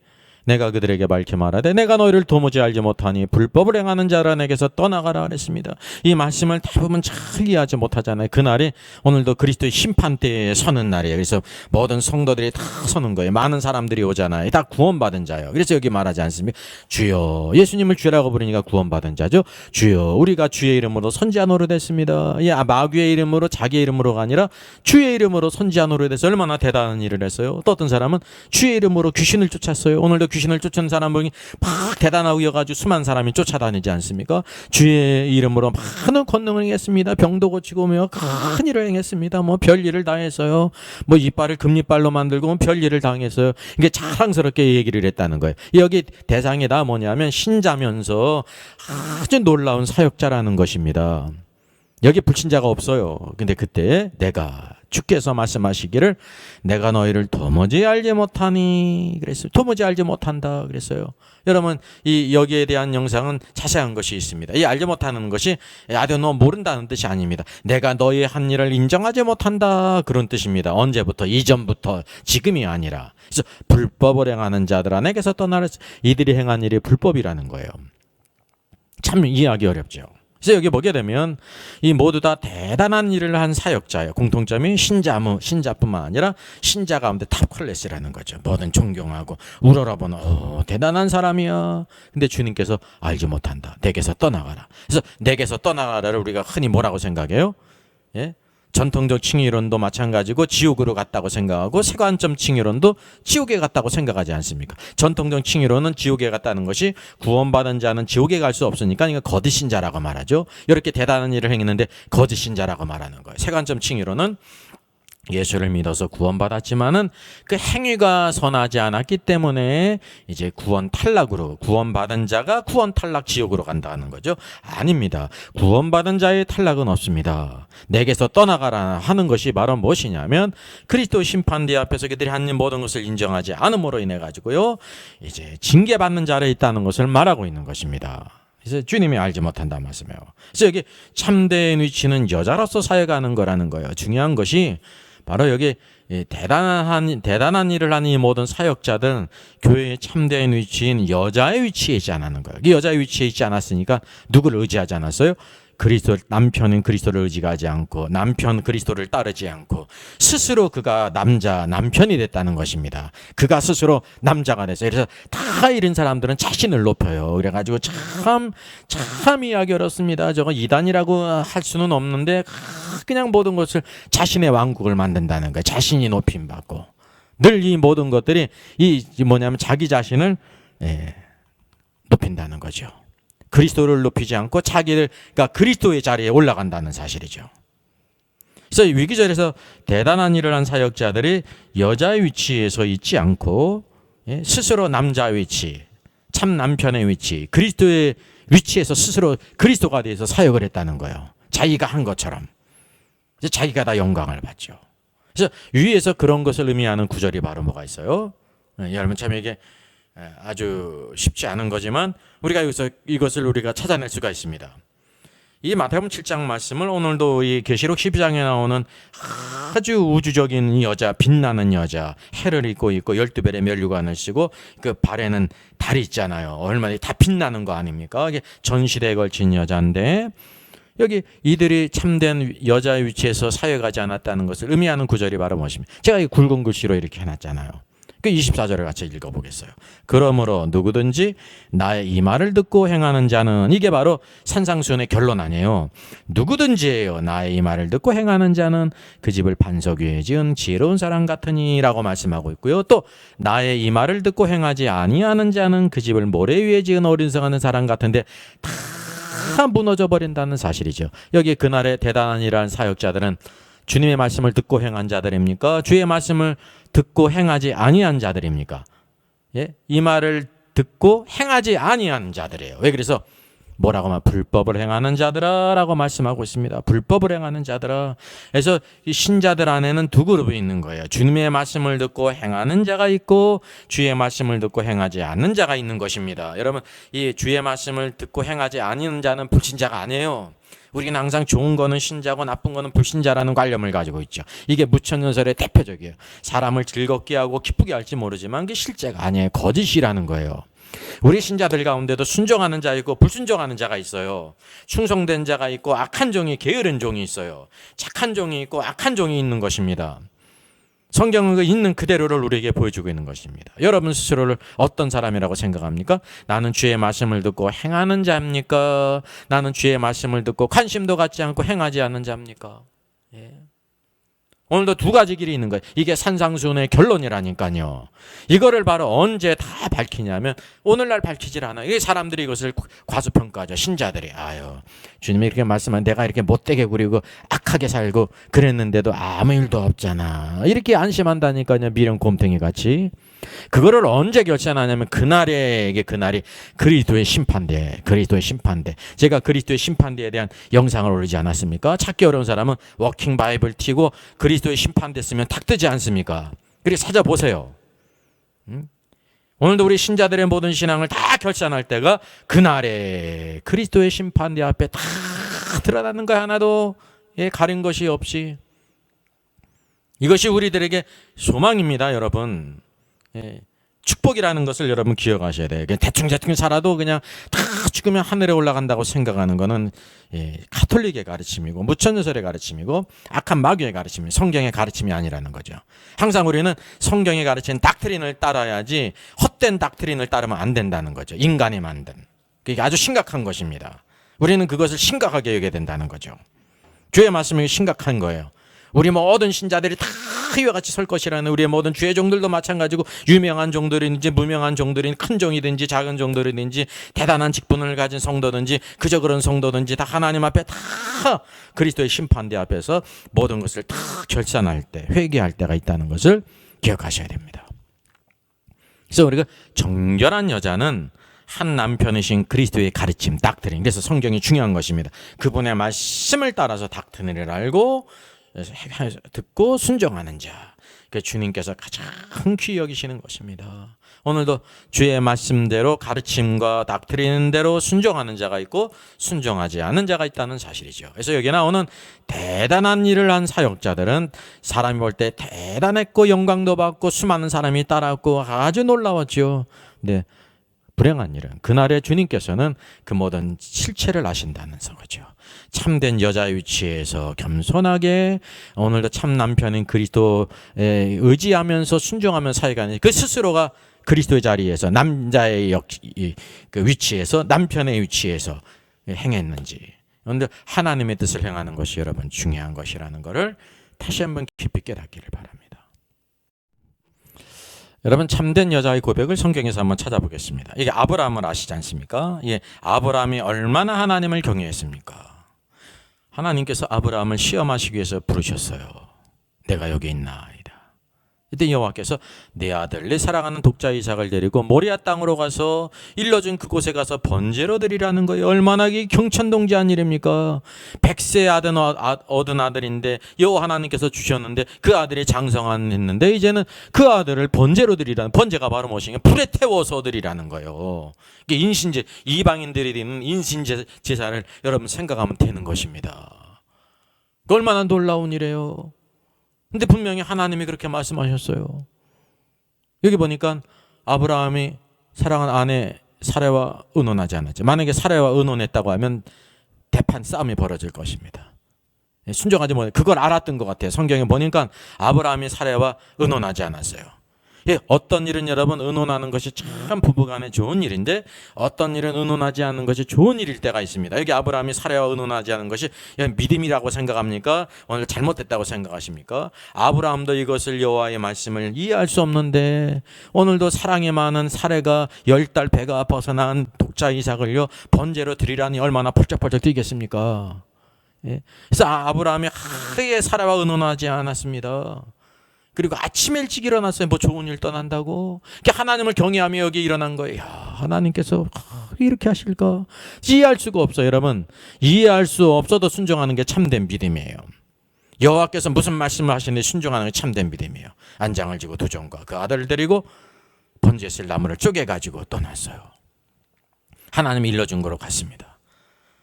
내가 그들에게 밝히 말하되 내가 너희를 도무지 알지 못하니 불법을 행하는 자라 내게서 떠나가라 그랬습니다. 이 말씀을 대부분 잘 이해하지 못하잖아요. 그날이 오늘도 그리스도의 심판대에 서는 날이에요. 그래서 모든 성도들이 다 서는 거예요. 많은 사람들이 오잖아요. 다 구원받은 자예요. 그래서 여기 말하지 않습니까? 주여, 예수님을 주라고 부르니까 구원받은 자죠. 주여, 우리가 주의 이름으로 선지하노로 됐습니다. 마귀의 이름으로, 자기의 이름으로가 아니라 주의 이름으로 선지하노로 돼서 얼마나 대단한 일을 했어요. 또 어떤 사람은 주의 이름으로 귀신을 쫓았어요. 오늘도 귀신을 쫓는 사람이 막 대단하고 여가지고 수많은 사람이 쫓아다니지 않습니까? 주의 이름으로 많은 권능을 행했습니다. 병도 고치고 큰 일을 행했습니다. 별일을 다 했어요. 이빨을 금이빨로 만들고 별일을 당했어요. 이게 자랑스럽게 얘기를 했다는 거예요. 여기 대상이 다 뭐냐면 신자면서 아주 놀라운 사역자라는 것입니다. 여기 불신자가 없어요. 근데 그때 주께서 말씀하시기를 내가 너희를 도무지 알지 못하니 그랬어요. 도무지 알지 못한다 그랬어요. 여러분, 여기에 대한 영상은 자세한 것이 있습니다. 이 알지 못하는 것이 아주 너 모른다는 뜻이 아닙니다. 내가 너의 한 일을 인정하지 못한다 그런 뜻입니다. 언제부터? 이전부터, 지금이 아니라. 그래서 불법을 행하는 자들아 내게서 떠나라. 이들이 행한 일이 불법이라는 거예요. 참 이해하기 어렵죠. 그래서 여기 보게 되면 이 모두 다 대단한 일을 한 사역자예요. 공통점이 신자뿐만 아니라 신자 가운데 탑 클래스라는 거죠. 뭐든 존경하고 우러러보는 대단한 사람이야. 근데 주님께서 알지 못한다. 내게서 떠나가라. 그래서 내게서 떠나가라를 우리가 흔히 뭐라고 생각해요? 전통적 칭의론도 마찬가지고 지옥으로 갔다고 생각하고 세관점 칭의론도 지옥에 갔다고 생각하지 않습니까? 전통적 칭의론은 지옥에 갔다는 것이 구원받은 자는 지옥에 갈 수 없으니까 이거 거짓인 자라고 말하죠. 이렇게 대단한 일을 행했는데 거짓인 자라고 말하는 거예요. 세관점 칭의론은 예수를 믿어서 구원받았지만은 그 행위가 선하지 않았기 때문에 이제 구원 탈락으로, 구원받은 자가 구원 탈락 지옥으로 간다는 거죠. 아닙니다. 구원받은 자의 탈락은 없습니다. 내게서 떠나가라 하는 것이 바로 무엇이냐면 그리스도 심판대 앞에서 그들이 한 모든 것을 인정하지 않음으로 인해 가지고요, 이제 징계받는 자를 있다는 것을 말하고 있는 것입니다. 그래서 주님이 알지 못한다는 말씀이에요. 그래서 여기 참된 위치는 여자로서 사역하는 거라는 거예요. 중요한 것이 바로 여기 대단한 일을 하는 이 모든 사역자들은 교회의 참된 위치인 여자의 위치에 있지 않았는 거예요. 여자의 위치에 있지 않았으니까 누구를 의지하지 않았어요? 그리스도, 남편인 그리스도를 의지하지 않고 남편 그리스도를 따르지 않고 스스로 그가 남편이 됐다는 것입니다. 그가 스스로 남자가 됐어요. 그래서 다 이런 사람들은 자신을 높여요. 그래가지고 참 이해하기 어렵습니다. 저거 이단이라고 할 수는 없는데 그냥 모든 것을 자신의 왕국을 만든다는 거예요. 자신이 높임받고 늘 이 모든 것들이 뭐냐면 자기 자신을 높인다는 거죠. 그리스도를 높이지 않고 그러니까 그리스도의 자리에 올라간다는 사실이죠. 그래서 위기절에서 대단한 일을 한 사역자들이 여자의 위치에서 있지 않고 스스로 남자의 위치, 참 남편의 위치, 그리스도의 위치에서 스스로 그리스도가 돼서 사역을 했다는 거예요. 자기가 한 것처럼. 자기가 다 영광을 받죠. 그래서 위에서 그런 것을 의미하는 구절이 바로 뭐가 있어요? 여러분 참 이게 아주 쉽지 않은 거지만 우리가 여기서 이것을 우리가 찾아낼 수가 있습니다. 이 마태복음 7장 말씀을 오늘도 이 계시록 12장에 나오는 아주 우주적인 이 여자, 빛나는 여자, 해를 입고 있고 12별의 면류관을 쓰고 그 발에는 달이 있잖아요. 얼마나 다 빛나는 거 아닙니까? 이게 전 시대에 걸친 여자인데 여기 이들이 참된 여자의 위치에서 사역하지 않았다는 것을 의미하는 구절이 바로 무엇입니까? 제가 이 굵은 글씨로 이렇게 해놨잖아요. 그 24절을 같이 읽어보겠어요. 그러므로 누구든지 나의 이 말을 듣고 행하는 자는, 이게 바로 산상수훈의 결론 아니에요. 누구든지예요. 나의 이 말을 듣고 행하는 자는 그 집을 반석 위에 지은 지혜로운 사람 같으니 라고 말씀하고 있고요. 또 나의 이 말을 듣고 행하지 아니하는 자는 그 집을 모래 위에 지은 어리석은 사람 같은데 다 무너져 버린다는 사실이죠. 여기 그날의 대단한 일한 사역자들은 주님의 말씀을 듣고 행한 자들입니까? 주의 말씀을 듣고 행하지 아니한 자들입니까? 예? 이 말을 듣고 행하지 아니한 자들이에요. 왜 그래서 뭐라고 하면 불법을 행하는 자들아라고 말씀하고 있습니다. 불법을 행하는 자들아. 그래서 이 신자들 안에는 두 그룹이 있는 거예요. 주님의 말씀을 듣고 행하는 자가 있고 주의 말씀을 듣고 행하지 않는 자가 있는 것입니다. 여러분, 이 주의 말씀을 듣고 행하지 않는 자는 불신자가 아니에요. 우리는 항상 좋은 거는 신자고 나쁜 거는 불신자라는 관념을 가지고 있죠. 이게 무천년설의 대표적이에요. 사람을 즐겁게 하고 기쁘게 할지 모르지만 그게 실제가 아니에요. 거짓이라는 거예요. 우리 신자들 가운데도 순종하는 자 있고 불순종하는 자가 있어요. 충성된 자가 있고 악한 종이, 게으른 종이 있어요. 착한 종이 있고 악한 종이 있는 것입니다. 성경은 그 있는 그대로를 우리에게 보여주고 있는 것입니다. 여러분 스스로를 어떤 사람이라고 생각합니까? 나는 주의 말씀을 듣고 행하는 자입니까? 나는 주의 말씀을 듣고 관심도 갖지 않고 행하지 않는 자입니까? 예. 오늘도 두 가지 길이 있는 거예요. 이게 산상수훈의 결론이라니까요. 이거를 바로 언제 다 밝히냐면 오늘날 밝히질 않아요. 이게 사람들이 이것을 과소평가하죠. 신자들이. 아유, 주님이 이렇게 말씀하면 내가 이렇게 못되게 구리고 악하게 살고 그랬는데도 아무 일도 없잖아. 이렇게 안심한다니까요. 미련 곰탱이 같이. 그거를 언제 결산하냐면 그날이 그리스도의 심판대. 제가 그리스도의 심판대에 대한 영상을 올리지 않았습니까? 찾기 어려운 사람은 워킹 바이블 튀고 그리스도의 심판대 쓰면 탁 뜨지 않습니까? 그리고 찾아보세요. 오늘도 우리 신자들의 모든 신앙을 다 결산할 때가 그날에 그리스도의 심판대 앞에 다 드러나는 거 하나도 가린 것이 없이. 이것이 우리들에게 소망입니다, 여러분. 예, 축복이라는 것을 여러분 기억하셔야 돼요. 그냥 대충 살아도 그냥 다 죽으면 하늘에 올라간다고 생각하는 것은 가톨릭의 가르침이고 무천년설의 가르침이고 악한 마귀의 가르침이, 성경의 가르침이 아니라는 거죠. 항상 우리는 성경이 가르치는 닥트린을 따라야지 헛된 닥트린을 따르면 안 된다는 거죠. 인간이 만든. 그게 아주 심각한 것입니다. 우리는 그것을 심각하게 여겨야 된다는 거죠. 주의 말씀이 심각한 거예요. 우리 모든 신자들이 다 이와 같이 설 것이라는, 우리의 모든 주의 종들도 마찬가지고, 유명한 종들이든지 무명한 종들이든지, 큰 종이든지 작은 종들이든지, 대단한 직분을 가진 성도든지 그저 그런 성도든지 다 하나님 앞에 다 그리스도의 심판대 앞에서 모든 것을 다 결산할 때, 회개할 때가 있다는 것을 기억하셔야 됩니다. 그래서 우리가 정결한 여자는 한 남편이신 그리스도의 가르침, 닥트린, 그래서 성경이 중요한 것입니다. 그분의 말씀을 따라서 닥트린을 알고 듣고 순종하는 자, 그 주님께서 가장 귀히 여기시는 것입니다. 오늘도 주의 말씀대로, 가르침과 닥트린대로 순종하는 자가 있고 순종하지 않는 자가 있다는 사실이죠. 그래서 여기 나오는 대단한 일을 한 사역자들은 사람이 볼 때 대단했고 영광도 받고 수많은 사람이 따랐고 아주 놀라웠죠. 근데 불행한 일은 그날의 주님께서는 그 모든 실체를 아신다는 거죠. 참된 여자의 위치에서 겸손하게 오늘도 참 남편인 그리스도에 의지하면서 순종하며 사역하는 그 스스로가 그리스도의 자리에서, 남자의 그 위치에서, 남편의 위치에서 행했는지, 그런데 하나님의 뜻을 행하는 것이 여러분 중요한 것이라는 것을 다시 한번 깊이 깨닫기를 바랍니다. 여러분, 참된 여자의 고백을 성경에서 한번 찾아보겠습니다. 이게 아브라함을 아시지 않습니까? 예, 아브라함이 얼마나 하나님을 경외했습니까? 하나님께서 아브라함을 시험하시기 위해서 부르셨어요. 내가 여기 있나이다. 이때 여호와께서 내 아들, 내 사랑하는 독자 이삭을 데리고 모리아 땅으로 가서 일러준 그곳에 가서 번제로 드리라는 거예요. 얼마나 경천동지한 일입니까? 100세 얻은 아들인데 여호와 하나님께서 주셨는데 그 아들이 장성했는데 이제는 그 아들을 번제로 드리라는, 번제가 바로 무엇이냐? 불에 태워서 드리라는 거예요. 이게 인신제, 이방인들이 드리는 인신제사를 여러분 생각하면 되는 것입니다. 얼마나 놀라운 일이에요. 근데 분명히 하나님이 그렇게 말씀하셨어요. 여기 보니까 아브라함이 사랑하는 아내 사레와 의논하지 않았죠. 만약에 사레와 의논했다고 하면 대판 싸움이 벌어질 것입니다. 순종하지 못해. 그걸 알았던 것 같아요. 성경에 보니까 아브라함이 사레와 의논하지 않았어요. 예, 어떤 일은 여러분 의논하는 것이 참 부부간에 좋은 일인데 어떤 일은 의논하지 않는 것이 좋은 일일 때가 있습니다. 여기 아브라함이 사레와 의논하지 않은 것이 믿음이라고 생각합니까? 오늘 잘못됐다고 생각하십니까? 아브라함도 이것을 여호와의 말씀을 이해할 수 없는데 오늘도 사랑이 많은 사레가 10달 배가 벗어난 독자 이삭을요 번제로 드리라니 얼마나 펄쩍펄쩍 뛰겠습니까? 예. 그래서 아브라함이 하루에 사레와 의논하지 않았습니다. 그리고 아침 일찍 일어났어요. 뭐 좋은 일 떠난다고. 하나님을 경외하며 여기 일어난 거예요. 야, 하나님께서 이렇게 하실까? 이해할 수가 없어요. 여러분, 이해할 수 없어도 순종하는 게 참된 믿음이에요. 여호와께서 무슨 말씀을 하시는데 순종하는 게 참된 믿음이에요. 안장을 지고 두 종과 그 아들을 데리고 번제에 쓸 나무를 쪼개가지고 떠났어요. 하나님이 일러준 거로 갔습니다.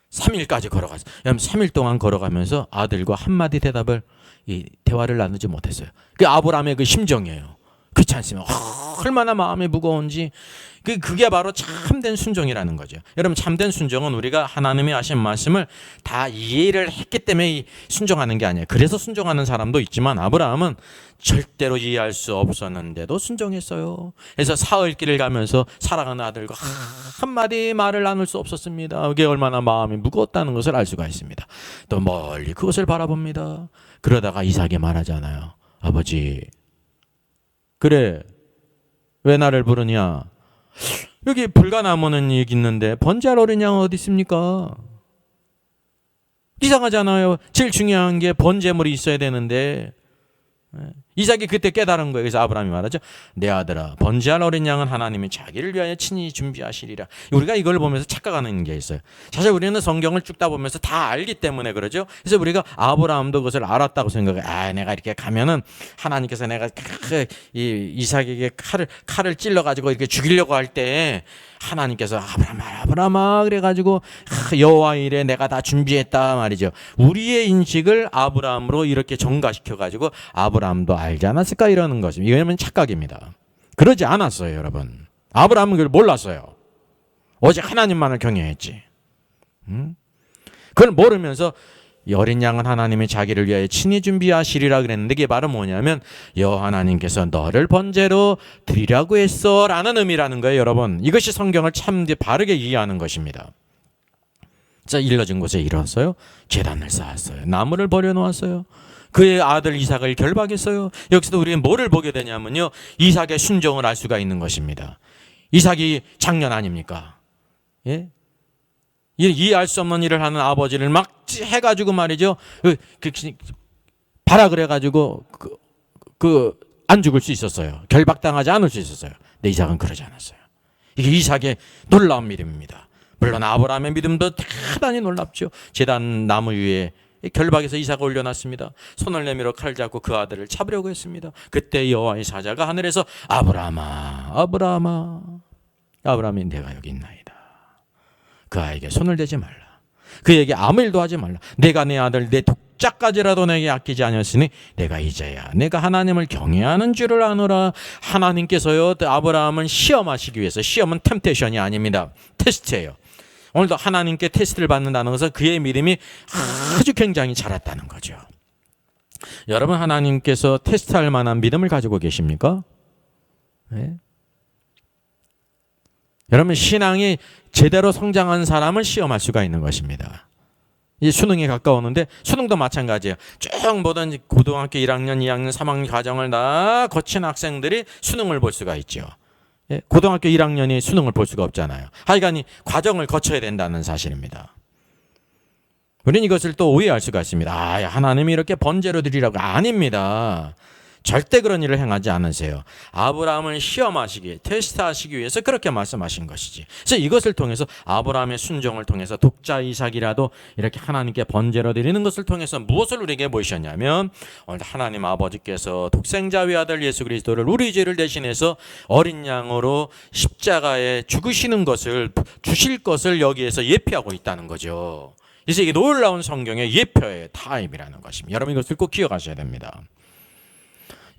3일까지 걸어갔어요. 여러분, 3일 동안 걸어가면서 아들과 한마디 대답을, 이 대화를 나누지 못했어요. 그 아브라함의 그 심정이에요. 그렇지 않습니까? 얼마나 마음이 무거운지. 그게 바로 참된 순종이라는 거죠. 여러분, 참된 순종은 우리가 하나님이 하신 말씀을 다 이해를 했기 때문에 순종하는 게 아니에요. 그래서 순종하는 사람도 있지만 아브라함은 절대로 이해할 수 없었는데도 순종했어요. 그래서 사흘길을 가면서 사랑하는 아들과 한마디 말을 나눌 수 없었습니다. 그게 얼마나 마음이 무거웠다는 것을 알 수가 있습니다. 또 멀리 그것을 바라봅니다. 그러다가 이삭이 말하잖아요. 아버지, 그래, 왜 나를 부르냐? 여기 불가나무는 여기 있는데 번제할 어린 양은 어디 있습니까? 이상하잖아요. 제일 중요한 게 번제물이 있어야 되는데. 이삭이 그때 깨달은 거예요. 그래서 아브라함이 말하죠. 내 아들아, 번제할 어린 양은 하나님이 자기를 위하여 친히 준비하시리라. 우리가 이걸 보면서 착각하는 게 있어요. 사실 우리는 성경을 쭉다 보면서 다 알기 때문에 그러죠. 그래서 우리가 아브라함도 그것을 알았다고 생각해요. 아, 내가 이렇게 가면은 하나님께서 내가 이 이삭에게 칼을 찔러가지고 이렇게 죽이려고 할 때 하나님께서 아브라함아 그래가지고 여호와 이래 내가 다 준비했다 말이죠. 우리의 인식을 아브라함으로 이렇게 전가시켜가지고 아브라함도 알지 않았을까 이러는 것입니다. 이거는 착각입니다. 그러지 않았어요, 여러분. 아브라함은 그걸 몰랐어요. 오직 하나님만을 경외했지. 그걸 모르면서 이 어린 양은 하나님이 자기를 위하여 친히 준비하시리라 그랬는데 이게 바로 뭐냐면 여호와 하나님께서 너를 번제로 드리라고 했어 라는 의미라는 거예요. 여러분, 이것이 성경을 참 바르게 이해하는 것입니다. 자, 일러진 곳에 이뤘어요. 제단을 쌓았어요. 나무를 버려놓았어요. 그의 아들 이삭을 결박했어요. 여기서도 우리는 뭐를 보게 되냐면요, 이삭의 순종을 알 수가 있는 것입니다. 이삭이 장년 아닙니까? 예? 이 알 수 없는 일을 하는 아버지를 막 해가지고 말이죠, 바라 그래가지고 안 죽을 수 있었어요. 결박당하지 않을 수 있었어요. 근데 이삭은 그러지 않았어요. 이게 이삭의 놀라운 믿음입니다. 물론 아브라함의 믿음도 대단히 놀랍죠. 제단 나무 위에 결박에서 이삭을 올려놨습니다. 손을 내밀어 칼 잡고 그 아들을 잡으려고 했습니다. 그때 여호와의 사자가 하늘에서 아브라함아, 아브라함아, 아브라함이 내가 여기 있나이다. 그 아이에게 손을 대지 말라. 그에게 아무 일도 하지 말라. 내가 내 아들 내 독자까지라도 내게 아끼지 아니었으니 내가 이제야 내가 하나님을 경외하는 줄을 아노라. 하나님께서요, 아브라함을 시험하시기 위해서, 시험은 템테이션이 아닙니다. 테스트예요. 오늘도 하나님께 테스트를 받는다는 것은 그의 믿음이 아주 굉장히 자랐다는 거죠. 여러분, 하나님께서 테스트할 만한 믿음을 가지고 계십니까? 네? 여러분, 신앙이 제대로 성장한 사람을 시험할 수가 있는 것입니다. 이제 수능에 가까우는데 수능도 마찬가지예요. 쭉 보던 고등학교 1학년, 2학년, 3학년 과정을 다 거친 학생들이 수능을 볼 수가 있죠. 예? 고등학교 1학년이 수능을 볼 수가 없잖아요. 하여간 과정을 거쳐야 된다는 사실입니다. 우리는 이것을 또 오해할 수가 있습니다. 하나님이 이렇게 번제로 드리라고. 아닙니다. 절대 그런 일을 행하지 않으세요. 아브라함을 시험하시기, 테스트하시기 위해서 그렇게 말씀하신 것이지. 그래서 이것을 통해서, 아브라함의 순종을 통해서 독자 이삭이라도 이렇게 하나님께 번제로 드리는 것을 통해서 무엇을 우리에게 보이셨냐면, 오늘 하나님 아버지께서 독생자 외아들 예수 그리스도를 우리 죄를 대신해서 어린 양으로 십자가에 죽으시는 것을, 주실 것을 여기에서 예표하고 있다는 거죠. 그래서 이게 놀라운 성경의 예표의 타입이라는 것입니다. 여러분, 이것을 꼭 기억하셔야 됩니다.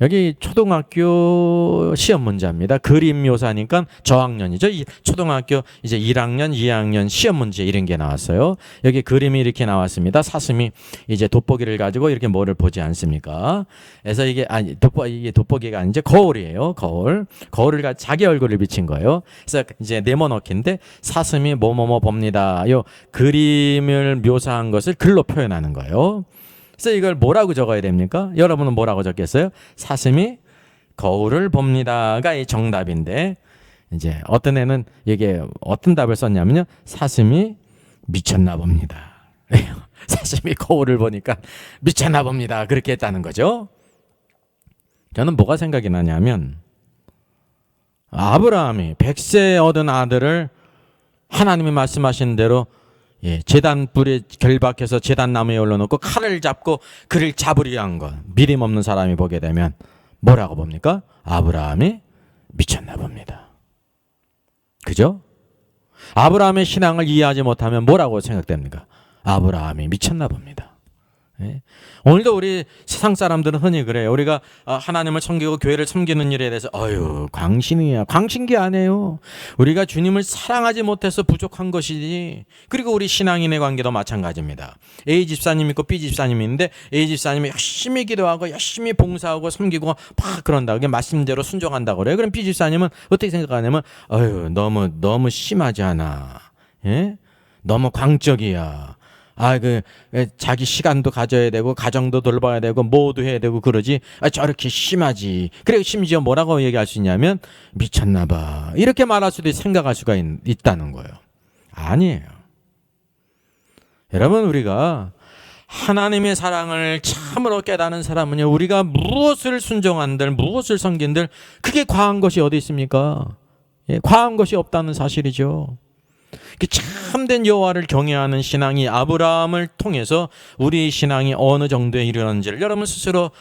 여기 초등학교 시험 문제입니다. 그림 묘사니까 저학년이죠. 초등학교 이제 1학년, 2학년 시험 문제 이런 게 나왔어요. 여기 그림이 이렇게 나왔습니다. 사슴이 이제 돋보기를 가지고 이렇게 뭐를 보지 않습니까? 그래서 이게 돋보기가 아니죠. 거울이에요. 거울을 자기 얼굴을 비친 거예요. 그래서 이제 네모넣기인데 사슴이 뭐뭐뭐 봅니다. 요 그림을 묘사한 것을 글로 표현하는 거예요. 그래서 이걸 뭐라고 적어야 됩니까? 여러분은 뭐라고 적겠어요? 사슴이 거울을 봅니다가 이 정답인데, 이제 어떤 애는 이게 어떤 답을 썼냐면요, 사슴이 미쳤나 봅니다. 사슴이 거울을 보니까 미쳤나 봅니다. 그렇게 했다는 거죠. 저는 뭐가 생각이 나냐면, 아브라함이 100세 얻은 아들을 하나님이 말씀하신 대로 제단 불에 결박해서 제단 나무에 올려놓고 칼을 잡고 그를 잡으려 한 것, 믿음 없는 사람이 보게 되면 뭐라고 봅니까? 아브라함이 미쳤나 봅니다. 그죠? 아브라함의 신앙을 이해하지 못하면 뭐라고 생각됩니까? 아브라함이 미쳤나 봅니다. 오늘도 우리 세상 사람들은 흔히 그래요. 우리가 하나님을 섬기고 교회를 섬기는 일에 대해서 광신이야. 광신기 아니에요. 우리가 주님을 사랑하지 못해서 부족한 것이지. 그리고 우리 신앙인의 관계도 마찬가지입니다. A 집사님 있고 B 집사님이 있는데, A 집사님이 열심히 기도하고 열심히 봉사하고 섬기고 막 그런다. 그게 말씀대로 순종한다고 그래요. 그럼 B 집사님은 어떻게 생각하냐면 너무 심하지 않아. 예? 너무 광적이야. 자기 시간도 가져야 되고 가정도 돌봐야 되고 뭐도 해야 되고 그러지. 저렇게 심하지. 그리고 심지어 뭐라고 얘기할 수 있냐면 미쳤나 봐. 이렇게 말할 수도 생각할 수가 있다는 거예요. 아니에요. 여러분, 우리가 하나님의 사랑을 참으로 깨닫는 사람은요, 우리가 무엇을 순종한들, 무엇을 섬긴들, 그게 과한 것이 어디 있습니까? 과한 것이 없다는 사실이죠. 참된 여호와를 경외하는 신앙이 아브라함을 통해서 우리 신앙이 어느 정도에 이르는지를 여러분 스스로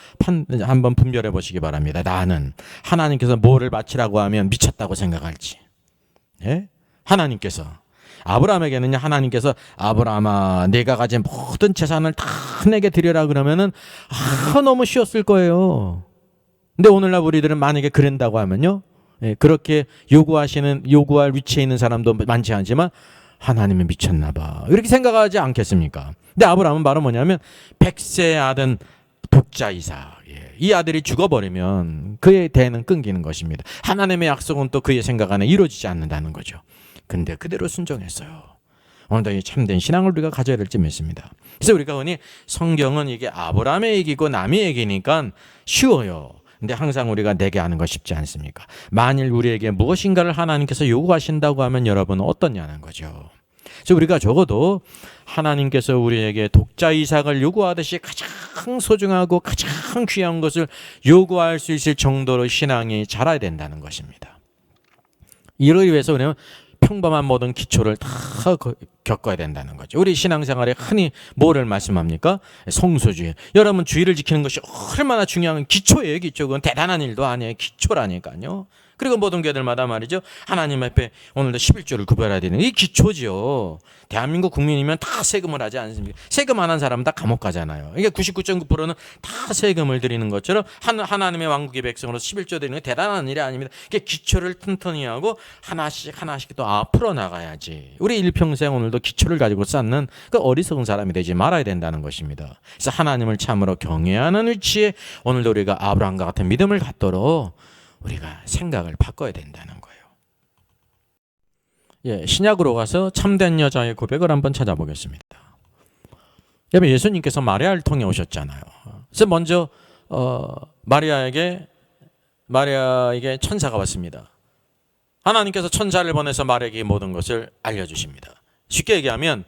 한번 분별해 보시기 바랍니다. 나는 하나님께서 뭐를 바치라고 하면 미쳤다고 생각할지. 하나님께서 아브라함에게는 하나님께서 아브라함아, 내가 가진 모든 재산을 다 내게 드려라 그러면은 너무 쉬웠을 거예요. 근데 오늘날 우리들은 만약에 그런다고 하면요, 그렇게 요구할 위치에 있는 사람도 많지 않지만 하나님은 미쳤나 봐, 이렇게 생각하지 않겠습니까? 근데 아브라함은 바로 뭐냐면 100세 아들 독자 이삭, 이 아들이 죽어버리면 그의 대는 끊기는 것입니다. 하나님의 약속은 또 그의 생각 안에 이루어지지 않는다는 거죠. 근데 그대로 순종했어요. 오늘도 이 참된 신앙을 우리가 가져야 될지 믿습니다. 그래서 우리가 흔히 성경은 이게 아브라함의 얘기고 남의 얘기니까 쉬워요. 근데 항상 우리가 내게 하는 거 쉽지 않습니까? 만일 우리에게 무엇인가를 하나님께서 요구하신다고 하면 여러분은 어떠냐는 거죠. 그래서 우리가 적어도 하나님께서 우리에게 독자 이삭을 요구하듯이 가장 소중하고 가장 귀한 것을 요구할 수 있을 정도로 신앙이 자라야 된다는 것입니다. 이를 위해서 우리는 평범한 모든 기초를 다 겪어야 된다는 거죠. 우리 신앙생활에 흔히 뭐를 말씀합니까? 성소주의. 여러분 주의를 지키는 것이 얼마나 중요한 기초예요. 기초. 그건 대단한 일도 아니에요. 기초라니까요. 그리고 모든 교회들마다 말이죠. 하나님 앞에 오늘도 11조를 구별해야 되는 이 기초지요. 대한민국 국민이면 다 세금을 하지 않습니까? 세금 안 한 사람은 다 감옥 가잖아요. 이게 99.9%는 다 세금을 드리는 것처럼 하나님의 왕국의 백성으로 11조 드리는 게 대단한 일이 아닙니다. 이게 기초를 튼튼히 하고 하나씩 또 앞으로 나가야지. 우리 일평생 오늘도 기초를 가지고 쌓는 그 어리석은 사람이 되지 말아야 된다는 것입니다. 그래서 하나님을 참으로 경외하는 위치에 오늘도 우리가 아브라함과 같은 믿음을 갖도록 우리가 생각을 바꿔야 된다는 거예요. 예, 신약으로 가서 참된 여자의 고백을 한번 찾아보겠습니다. 여러분 예수님께서 마리아를 통해 오셨잖아요. 그래서 먼저 마리아에게 천사가 왔습니다. 하나님께서 천사를 보내서 마리아에게 모든 것을 알려주십니다. 쉽게 얘기하면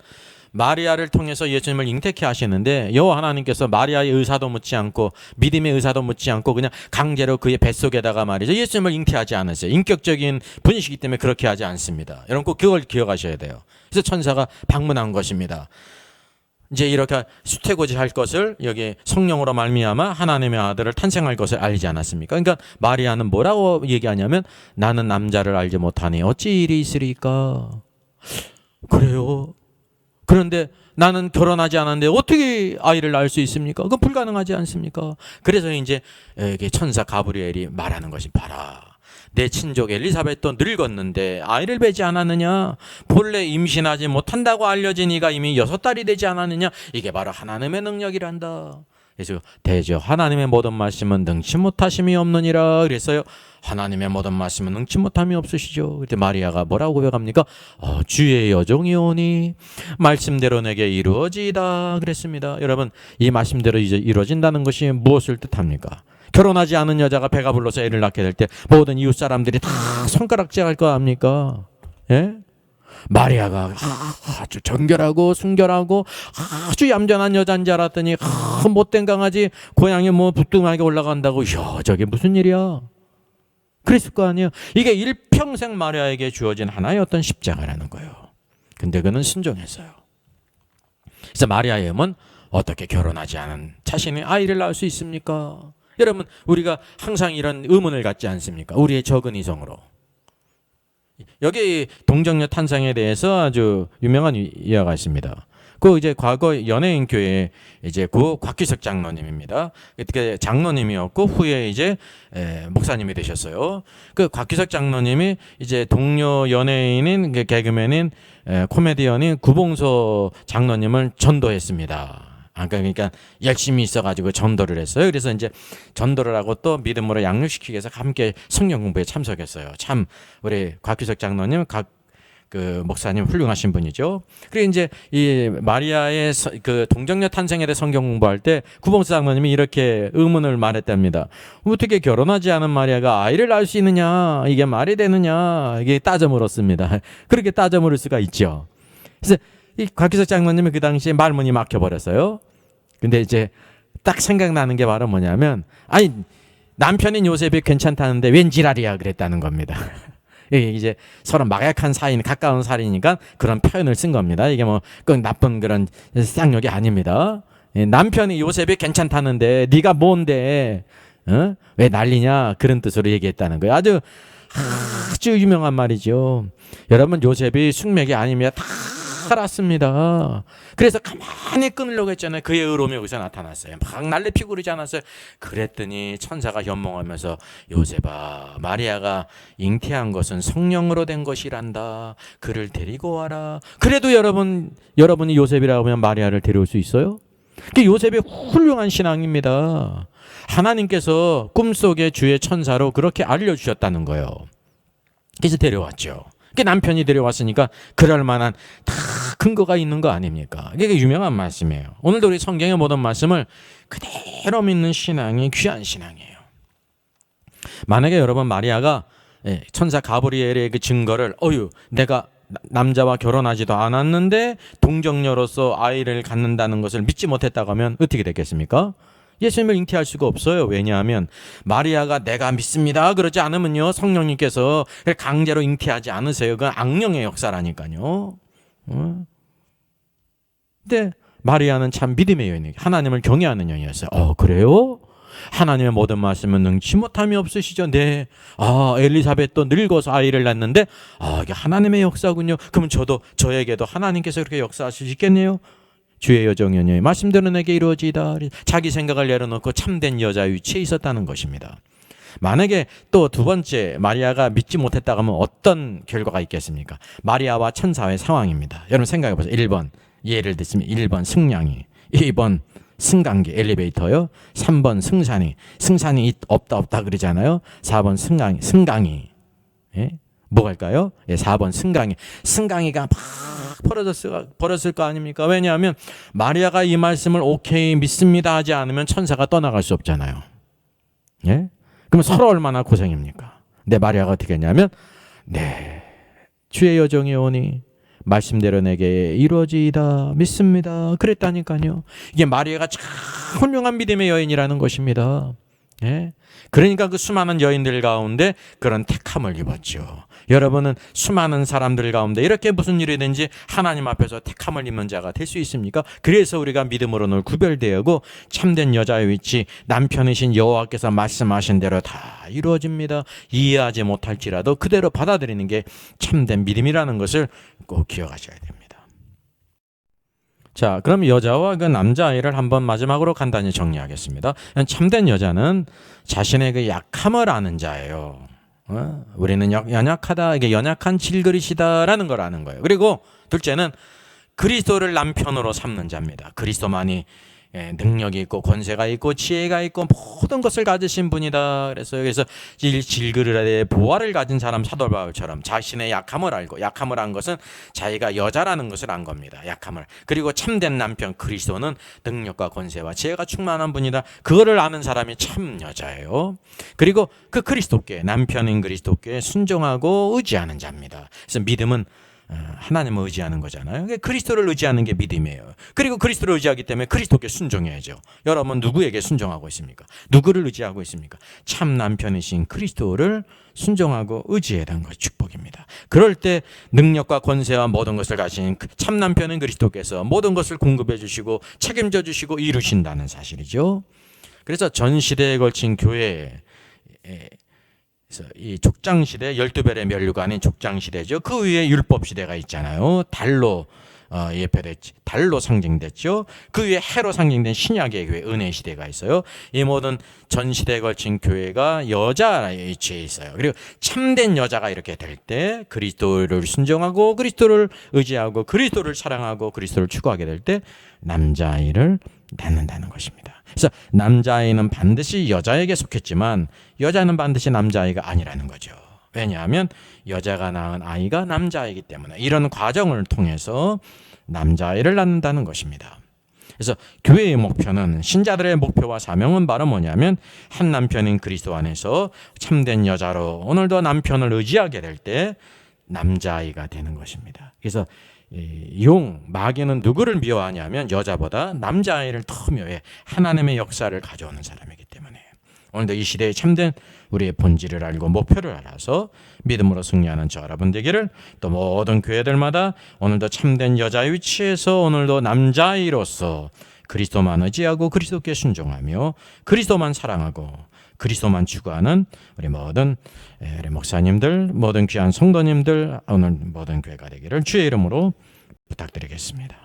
마리아를 통해서 예수님을 잉태케 하시는데 여호와 하나님께서 마리아의 의사도 묻지 않고 믿음의 의사도 묻지 않고 그냥 강제로 그의 뱃속에다가 말이죠. 예수님을 잉태하지 않으세요. 인격적인 분이시기 때문에 그렇게 하지 않습니다. 여러분 꼭 그걸 기억하셔야 돼요. 그래서 천사가 방문한 것입니다. 이제 이렇게 수태고지 할 것을 여기 성령으로 말미암아 하나님의 아들을 탄생할 것을 알지 않았습니까? 그러니까 마리아는 뭐라고 얘기하냐면 나는 남자를 알지 못하니 어찌 일이 있으리까? 그래요. 그런데 나는 결혼하지 않았는데 어떻게 아이를 낳을 수 있습니까? 그건 불가능하지 않습니까? 그래서 이제 천사 가브리엘이 말하는 것이 봐라. 내 친족 엘리사벳도 늙었는데 아이를 뵈지 않았느냐? 본래 임신하지 못한다고 알려진 이가 이미 6달이 되지 않았느냐? 이게 바로 하나님의 능력이란다. 그래서 대저 하나님의 모든 말씀은 능치 못하심이 없느니라 그랬어요. 하나님의 모든 말씀은 능치 못함이 없으시죠. 그때 마리아가 뭐라고 고백합니까? 주의 여종이 오니 말씀대로 내게 이루어지이다 그랬습니다. 여러분 이 말씀대로 이제 이루어진다는 것이 무엇을 뜻합니까? 결혼하지 않은 여자가 배가 불러서 애를 낳게 될 때 모든 이웃 사람들이 다 손가락질할 거 아닙니까? 예? 마리아가 아주 정결하고 순결하고 아주 얌전한 여자인 줄 알았더니 못된 강아지 고양이 뭐 부뚱하게 올라간다고. 이야 저게 무슨 일이야? 그랬을 거 아니에요. 이게 일평생 마리아에게 주어진 하나의 어떤 십자가라는 거예요. 근데 그는 순종했어요. 그래서 마리아의 몸은 어떻게 결혼하지 않은 자신이 아이를 낳을 수 있습니까? 여러분 우리가 항상 이런 의문을 갖지 않습니까? 우리의 적은 이성으로. 여기 동정녀 탄생에 대해서 아주 유명한 이야기가 있습니다. 그 이제 과거 연예인 교회 이제 고 곽규석 장로님입니다. 그때 장로님이었고 후에 이제 목사님이 되셨어요. 그 곽규석 장로님이 이제 동료 연예인인 개그맨인 코미디언인 구봉서 장로님을 전도했습니다. 그러니까 열심히 있어가지고 전도를 했어요. 그래서 이제 전도를 하고 또 믿음으로 양육시키기 위해서 함께 성경 공부에 참석했어요. 참 우리 곽규석 장로님, 그 목사님 훌륭하신 분이죠. 그리고 이제 이 마리아의 그 동정녀 탄생에 대해 성경 공부할 때 구봉서 장로님이 이렇게 의문을 말했답니다. 어떻게 결혼하지 않은 마리아가 아이를 낳을 수 있느냐? 이게 말이 되느냐? 이게 따져 물었습니다. 그렇게 따져 물을 수가 있죠. 그래서 이 곽규석 장로님이 그 당시에 말문이 막혀버렸어요. 근데 이제 딱 생각나는 게 바로 뭐냐면 남편인 요셉이 괜찮다는데 웬 지랄이야 그랬다는 겁니다. 이제 서로 막약한 사이는 가까운 사이니까 그런 표현을 쓴 겁니다. 이게 뭐 꼭 나쁜 그런 쌍욕이 아닙니다. 남편이 요셉이 괜찮다는데 네가 뭔데 왜 난리냐 그런 뜻으로 얘기했다는 거예요. 아주 유명한 말이죠. 여러분 요셉이 숙맥이 아니면 다 알았습니다. 그래서 가만히 끊으려고 했잖아요. 그의 의로움이 여기서 나타났어요. 막 난리 피고 그러지 않았어요. 그랬더니 천사가 현몽하면서 요셉아 마리아가 잉태한 것은 성령으로 된 것이란다. 그를 데리고 와라. 그래도 여러분이 요셉이라고 하면 마리아를 데려올 수 있어요? 요셉의 훌륭한 신앙입니다. 하나님께서 꿈속에 주의 천사로 그렇게 알려주셨다는 거예요. 그래서 데려왔죠. 남편이 데려왔으니까 그럴 만한 다 근거가 있는 거 아닙니까? 이게 유명한 말씀이에요. 오늘도 우리 성경의 모든 말씀을 그대로 믿는 신앙이 귀한 신앙이에요. 만약에 여러분 마리아가 천사 가브리엘의 그 증거를 내가 남자와 결혼하지도 않았는데 동정녀로서 아이를 갖는다는 것을 믿지 못했다고 하면 어떻게 됐겠습니까? 예수님을 잉태할 수가 없어요. 왜냐하면 마리아가 내가 믿습니다 그러지 않으면요 성령님께서 강제로 잉태하지 않으세요. 그건 악령의 역사라니까요. 근데 마리아는 참 믿음의 여인이에요. 하나님을 경외하는 여인이었어요. 그래요? 하나님의 모든 말씀은 능치 못함이 없으시죠? 네. 엘리사벳도 늙어서 아이를 낳는데 이게 하나님의 역사군요. 그러면 저에게도 하나님께서 그렇게 역사하실 수 있겠네요. 주의 여정이여 말씀대로 내게 이루어지이다. 자기 생각을 내려놓고 참된 여자 위치에 있었다는 것입니다. 만약에 또 두 번째 마리아가 믿지 못했다고 하면 어떤 결과가 있겠습니까? 마리아와 천사의 상황입니다. 여러분 생각해 보세요. 1번 예를 들면 1번 승냥이, 2번 승강기 엘리베이터요. 3번 승산이 없다 그러잖아요. 4번 승강이. 예? 뭐갈까요? 4번 승강이가 막 벌어졌을 거 아닙니까? 왜냐하면 마리아가 이 말씀을 오케이 믿습니다 하지 않으면 천사가 떠나갈 수 없잖아요. 예? 그럼 서로 얼마나 고생입니까? 근데 마리아가 어떻게 했냐면 주의 여정이 오니 말씀대로 내게 이루어지이다 믿습니다 그랬다니까요. 이게 마리아가 참 훌륭한 믿음의 여인이라는 것입니다. 예? 그러니까 그 수많은 여인들 가운데 그런 택함을 입었죠. 여러분은 수많은 사람들 가운데 이렇게 무슨 일이든지 하나님 앞에서 택함을 입는 자가 될 수 있습니까? 그래서 우리가 믿음으로 늘 구별되고 참된 여자의 위치, 남편이신 여호와께서 말씀하신 대로 다 이루어집니다. 이해하지 못할지라도 그대로 받아들이는 게 참된 믿음이라는 것을 꼭 기억하셔야 됩니다. 자, 그럼 여자와 그 남자아이를 한번 마지막으로 간단히 정리하겠습니다. 참된 여자는 자신의 그 약함을 아는 자예요. 우리는 연약하다, 이게 연약한 질그릇이다라는 걸 아는 거예요. 그리고 둘째는 그리스도를 남편으로 삼는 자입니다. 그리스도만이 능력이 있고 권세가 있고 지혜가 있고 모든 것을 가지신 분이다. 그래서 여기서 질그릇의 보화를 가진 사람 사도 바울처럼 자신의 약함을 알고, 약함을 안 것은 자기가 여자라는 것을 안 겁니다. 약함을. 그리고 참된 남편 그리스도는 능력과 권세와 지혜가 충만한 분이다. 그거를 아는 사람이 참 여자예요. 그리고 그 그리스도께, 남편인 그리스도께 순종하고 의지하는 자입니다. 그래서 믿음은 하나님을 의지하는 거잖아요. 그리스도를 의지하는 게 믿음이에요. 그리고 그리스도를 의지하기 때문에 그리스도께 순종해야죠. 여러분 누구에게 순종하고 있습니까? 누구를 의지하고 있습니까? 참 남편이신 그리스도를 순종하고 의지해야 하는 것이 축복입니다. 그럴 때 능력과 권세와 모든 것을 가진 참 남편인 그리스도께서 모든 것을 공급해 주시고 책임져 주시고 이루신다는 사실이죠. 그래서 전 시대에 걸친 교회에 이 족장시대, 12별의 면류가 아닌 족장시대죠. 그 위에 율법시대가 있잖아요. 달로 예표됐지, 달로 상징됐죠. 그 위에 해로 상징된 신약의 교회, 은혜시대가 있어요. 이 모든 전 시대에 걸친 교회가 여자의 위치에 있어요. 그리고 참된 여자가 이렇게 될 때 그리스도를 순종하고 그리스도를 의지하고 그리스도를 사랑하고 그리스도를 추구하게 될 때 남자아이를 낳는다는 것입니다. 그래서 남자아이는 반드시 여자에게 속했지만 여자는 반드시 남자아이가 아니라는 거죠. 왜냐하면 여자가 낳은 아이가 남자아이기 때문에 이런 과정을 통해서 남자아이를 낳는다는 것입니다. 그래서 교회의 목표는, 신자들의 목표와 사명은 바로 뭐냐면 한 남편인 그리스도 안에서 참된 여자로 오늘도 남편을 의지하게 될 때 남자아이가 되는 것입니다. 그래서 마귀는 누구를 미워하냐면 여자보다 남자아이를 더 미워해. 하나님의 역사를 가져오는 사람이기 때문에 오늘도 이 시대에 참된 우리의 본질을 알고 목표를 알아서 믿음으로 승리하는 저 여러분 되기를, 또 모든 교회들마다 오늘도 참된 여자의 위치에서 오늘도 남자아이로서 그리스도만 의지하고 그리스도께 순종하며 그리스도만 사랑하고 그리스도만 추구하는 우리 모든 우리 목사님들, 모든 귀한 성도님들, 오늘 모든 교회가 되기를 주의 이름으로 부탁드리겠습니다.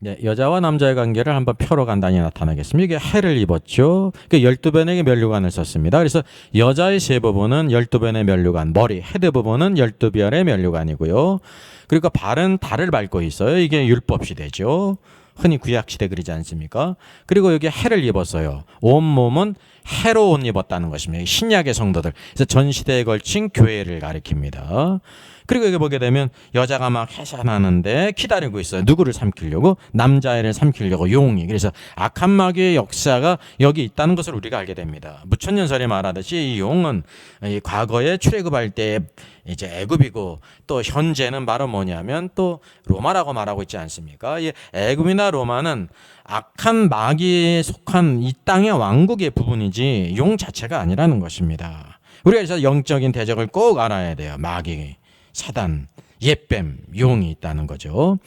네, 여자와 남자의 관계를 한번 표로 간단히 나타내겠습니다. 이게 해를 입었죠. 12변의 면류관을 썼습니다. 그래서 여자의 세 부분은 12변의 면류관, 머리, 헤드 부분은 12별의 면류관이고요. 그리고 발은 달을 밟고 있어요. 이게 율법 시대죠. 흔히 구약 시대 그러지 않습니까? 그리고 여기 해를 입었어요. 온 몸은 해로 옷 입었다는 것입니다. 신약의 성도들. 그래서 전 시대에 걸친 교회를 가리킵니다. 그리고 여기 보게 되면 여자가 막 해산하는데 기다리고 있어요. 누구를 삼키려고? 남자애를 삼키려고 용이. 그래서 악한 마귀의 역사가 여기 있다는 것을 우리가 알게 됩니다. 무천년설이 말하듯이 이 용은 이 과거에 출애굽할 때 이제 애굽이고 또 현재는 바로 뭐냐면 또 로마라고 말하고 있지 않습니까? 이 애굽이나 로마는 악한 마귀에 속한 이 땅의 왕국의 부분이지 용 자체가 아니라는 것입니다. 우리가 그래서 영적인 대적을 꼭 알아야 돼요. 마귀, 사단, 옛뱀, 용이 있다는 거죠.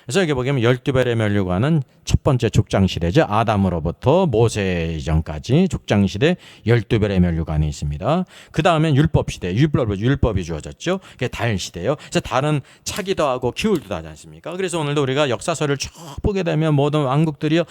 그래서 여기 보면 12별의 멸류관은 첫 번째 족장시대죠. 아담으로부터 모세 이전까지 족장시대 12별의 멸류관이 있습니다. 그 다음엔 율법시대, 율법이 주어졌죠. 그게 달시대요. 그래서 달은 차기도 하고 기울기도 하지 않습니까? 그래서 오늘도 우리가 역사서를 쭉 보게 되면 모든 왕국들이요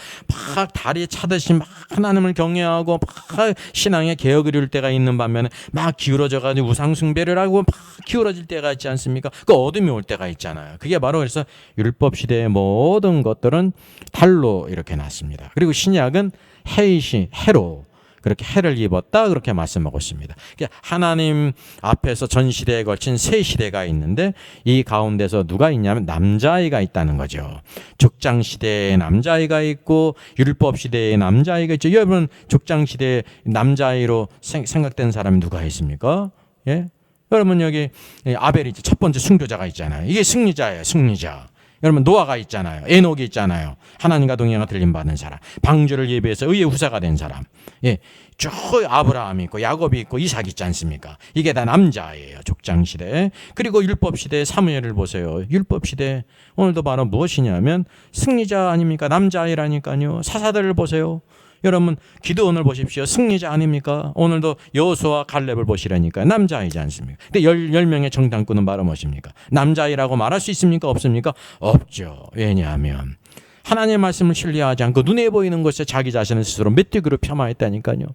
막 달이 차듯이 막 하나님을 경외하고 막 신앙의 개혁을 이룰 때가 있는 반면에 막 기울어져가지고 우상숭배를 하고 막 기울어질 때가 있지 않습니까? 그 어둠이 올 때가 있잖아요. 그게 바로 그래서 율법시대의 모든 것들은 달로 이렇게 났습니다. 그리고 신약은 해로 그렇게 해를 입었다 그렇게 말씀하고 있습니다. 하나님 앞에서 전 시대에 걸친 세 시대가 있는데 이 가운데서 누가 있냐면 남자아이가 있다는 거죠. 족장 시대에 남자아이가 있고 율법 시대에 남자아이가 있죠. 여러분 족장 시대에 남자아이로 생각된 사람이 누가 있습니까? 예? 여러분 여기 아벨이 첫 번째 순교자가 있잖아요. 이게 승리자예요. 승리자. 여러분 노아가 있잖아요. 에녹이 있잖아요. 하나님과 동행하여 들림받은 사람. 방주를 예비해서 의의 후사가 된 사람. 예, 쭉 아브라함이 있고 야곱이 있고 이삭이 있지 않습니까? 이게 다 남자예요. 족장시대. 그리고 율법시대 사무엘을 보세요. 율법시대 오늘도 바로 무엇이냐면 승리자 아닙니까? 남자아이라니까요. 사사들을 보세요. 여러분 기드온을 보십시오. 승리자 아닙니까? 오늘도 여호수아 갈렙을 보시라니까 남자아이지 않습니까? 근데 10명의 정탐꾼은 바로 무엇입니까? 남자아이라고 말할 수 있습니까? 없습니까? 없죠. 왜냐하면 하나님의 말씀을 신뢰하지 않고 눈에 보이는 것에 자기 자신을 스스로 메뚜기로 폄하했다니까요.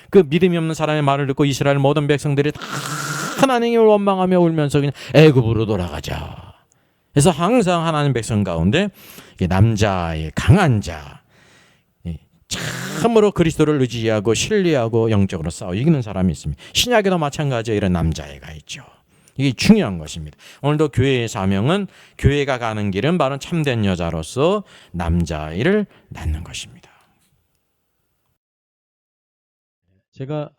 그 믿음이 없는 사람의 말을 듣고 이스라엘 모든 백성들이 다 하나님을 원망하며 울면서 그냥 애굽으로 돌아가자. 그래서 항상 하나님 백성 가운데 남자의 강한 자 참으로 그리스도를 의지하고 신뢰하고 영적으로 싸워 이기는 사람이 있습니다. 신약에도 마찬가지로 이런 남자애가 있죠. 이게 중요한 것입니다. 오늘도 교회의 사명은 교회가 가는 길은 바로 참된 여자로서 남자아이를 낳는 것입니다. 제가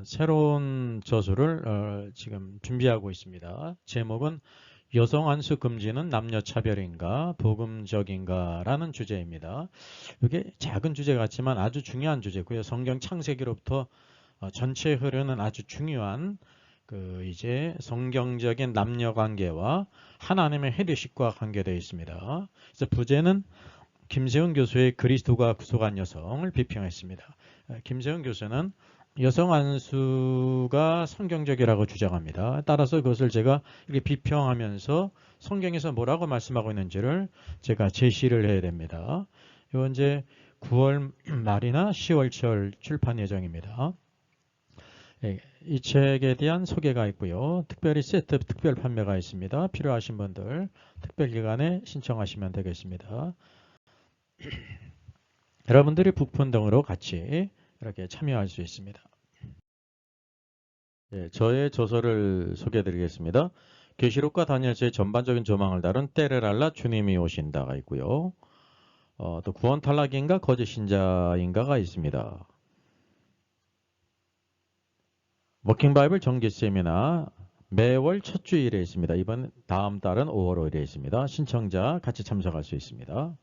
새로운 저수를 지금 준비하고 있습니다. 제목은 여성 안수 금지는 남녀 차별인가 복음적인가 라는 주제입니다. 이게 작은 주제 같지만 아주 중요한 주제고요. 성경 창세기로부터 전체에 흐르는 아주 중요한 이제 성경적인 남녀 관계와 하나님의 헤드십과 관계되어 있습니다. 그래서 부제는 김세훈 교수의 그리스도가 구속한 여성을 비평했습니다. 김세훈 교수는 여성 안수가 성경적이라고 주장합니다. 따라서 그것을 제가 이렇게 비평하면서 성경에서 뭐라고 말씀하고 있는지를 제가 제시를 해야 됩니다. 이건 이제 9월 말이나 10월 초 출판 예정입니다. 이 책에 대한 소개가 있고요. 특별히 세트 특별 판매가 있습니다. 필요하신 분들 특별 기간에 신청하시면 되겠습니다. 여러분들이 북폰 등으로 같이 이렇게 참여할 수 있습니다. 예, 저의 저서를 소개해 드리겠습니다. 계시록과 다니엘서의 전반적인 조망을 다룬 때를 알라 주님이 오신다가 있고요. 또 구원 탈락인가 거짓 신자인가가 있습니다. 워킹 바이블 정기 세미나 매월 첫 주일에 있습니다. 다음 달은 5월 5일에 있습니다. 신청자 같이 참석할 수 있습니다.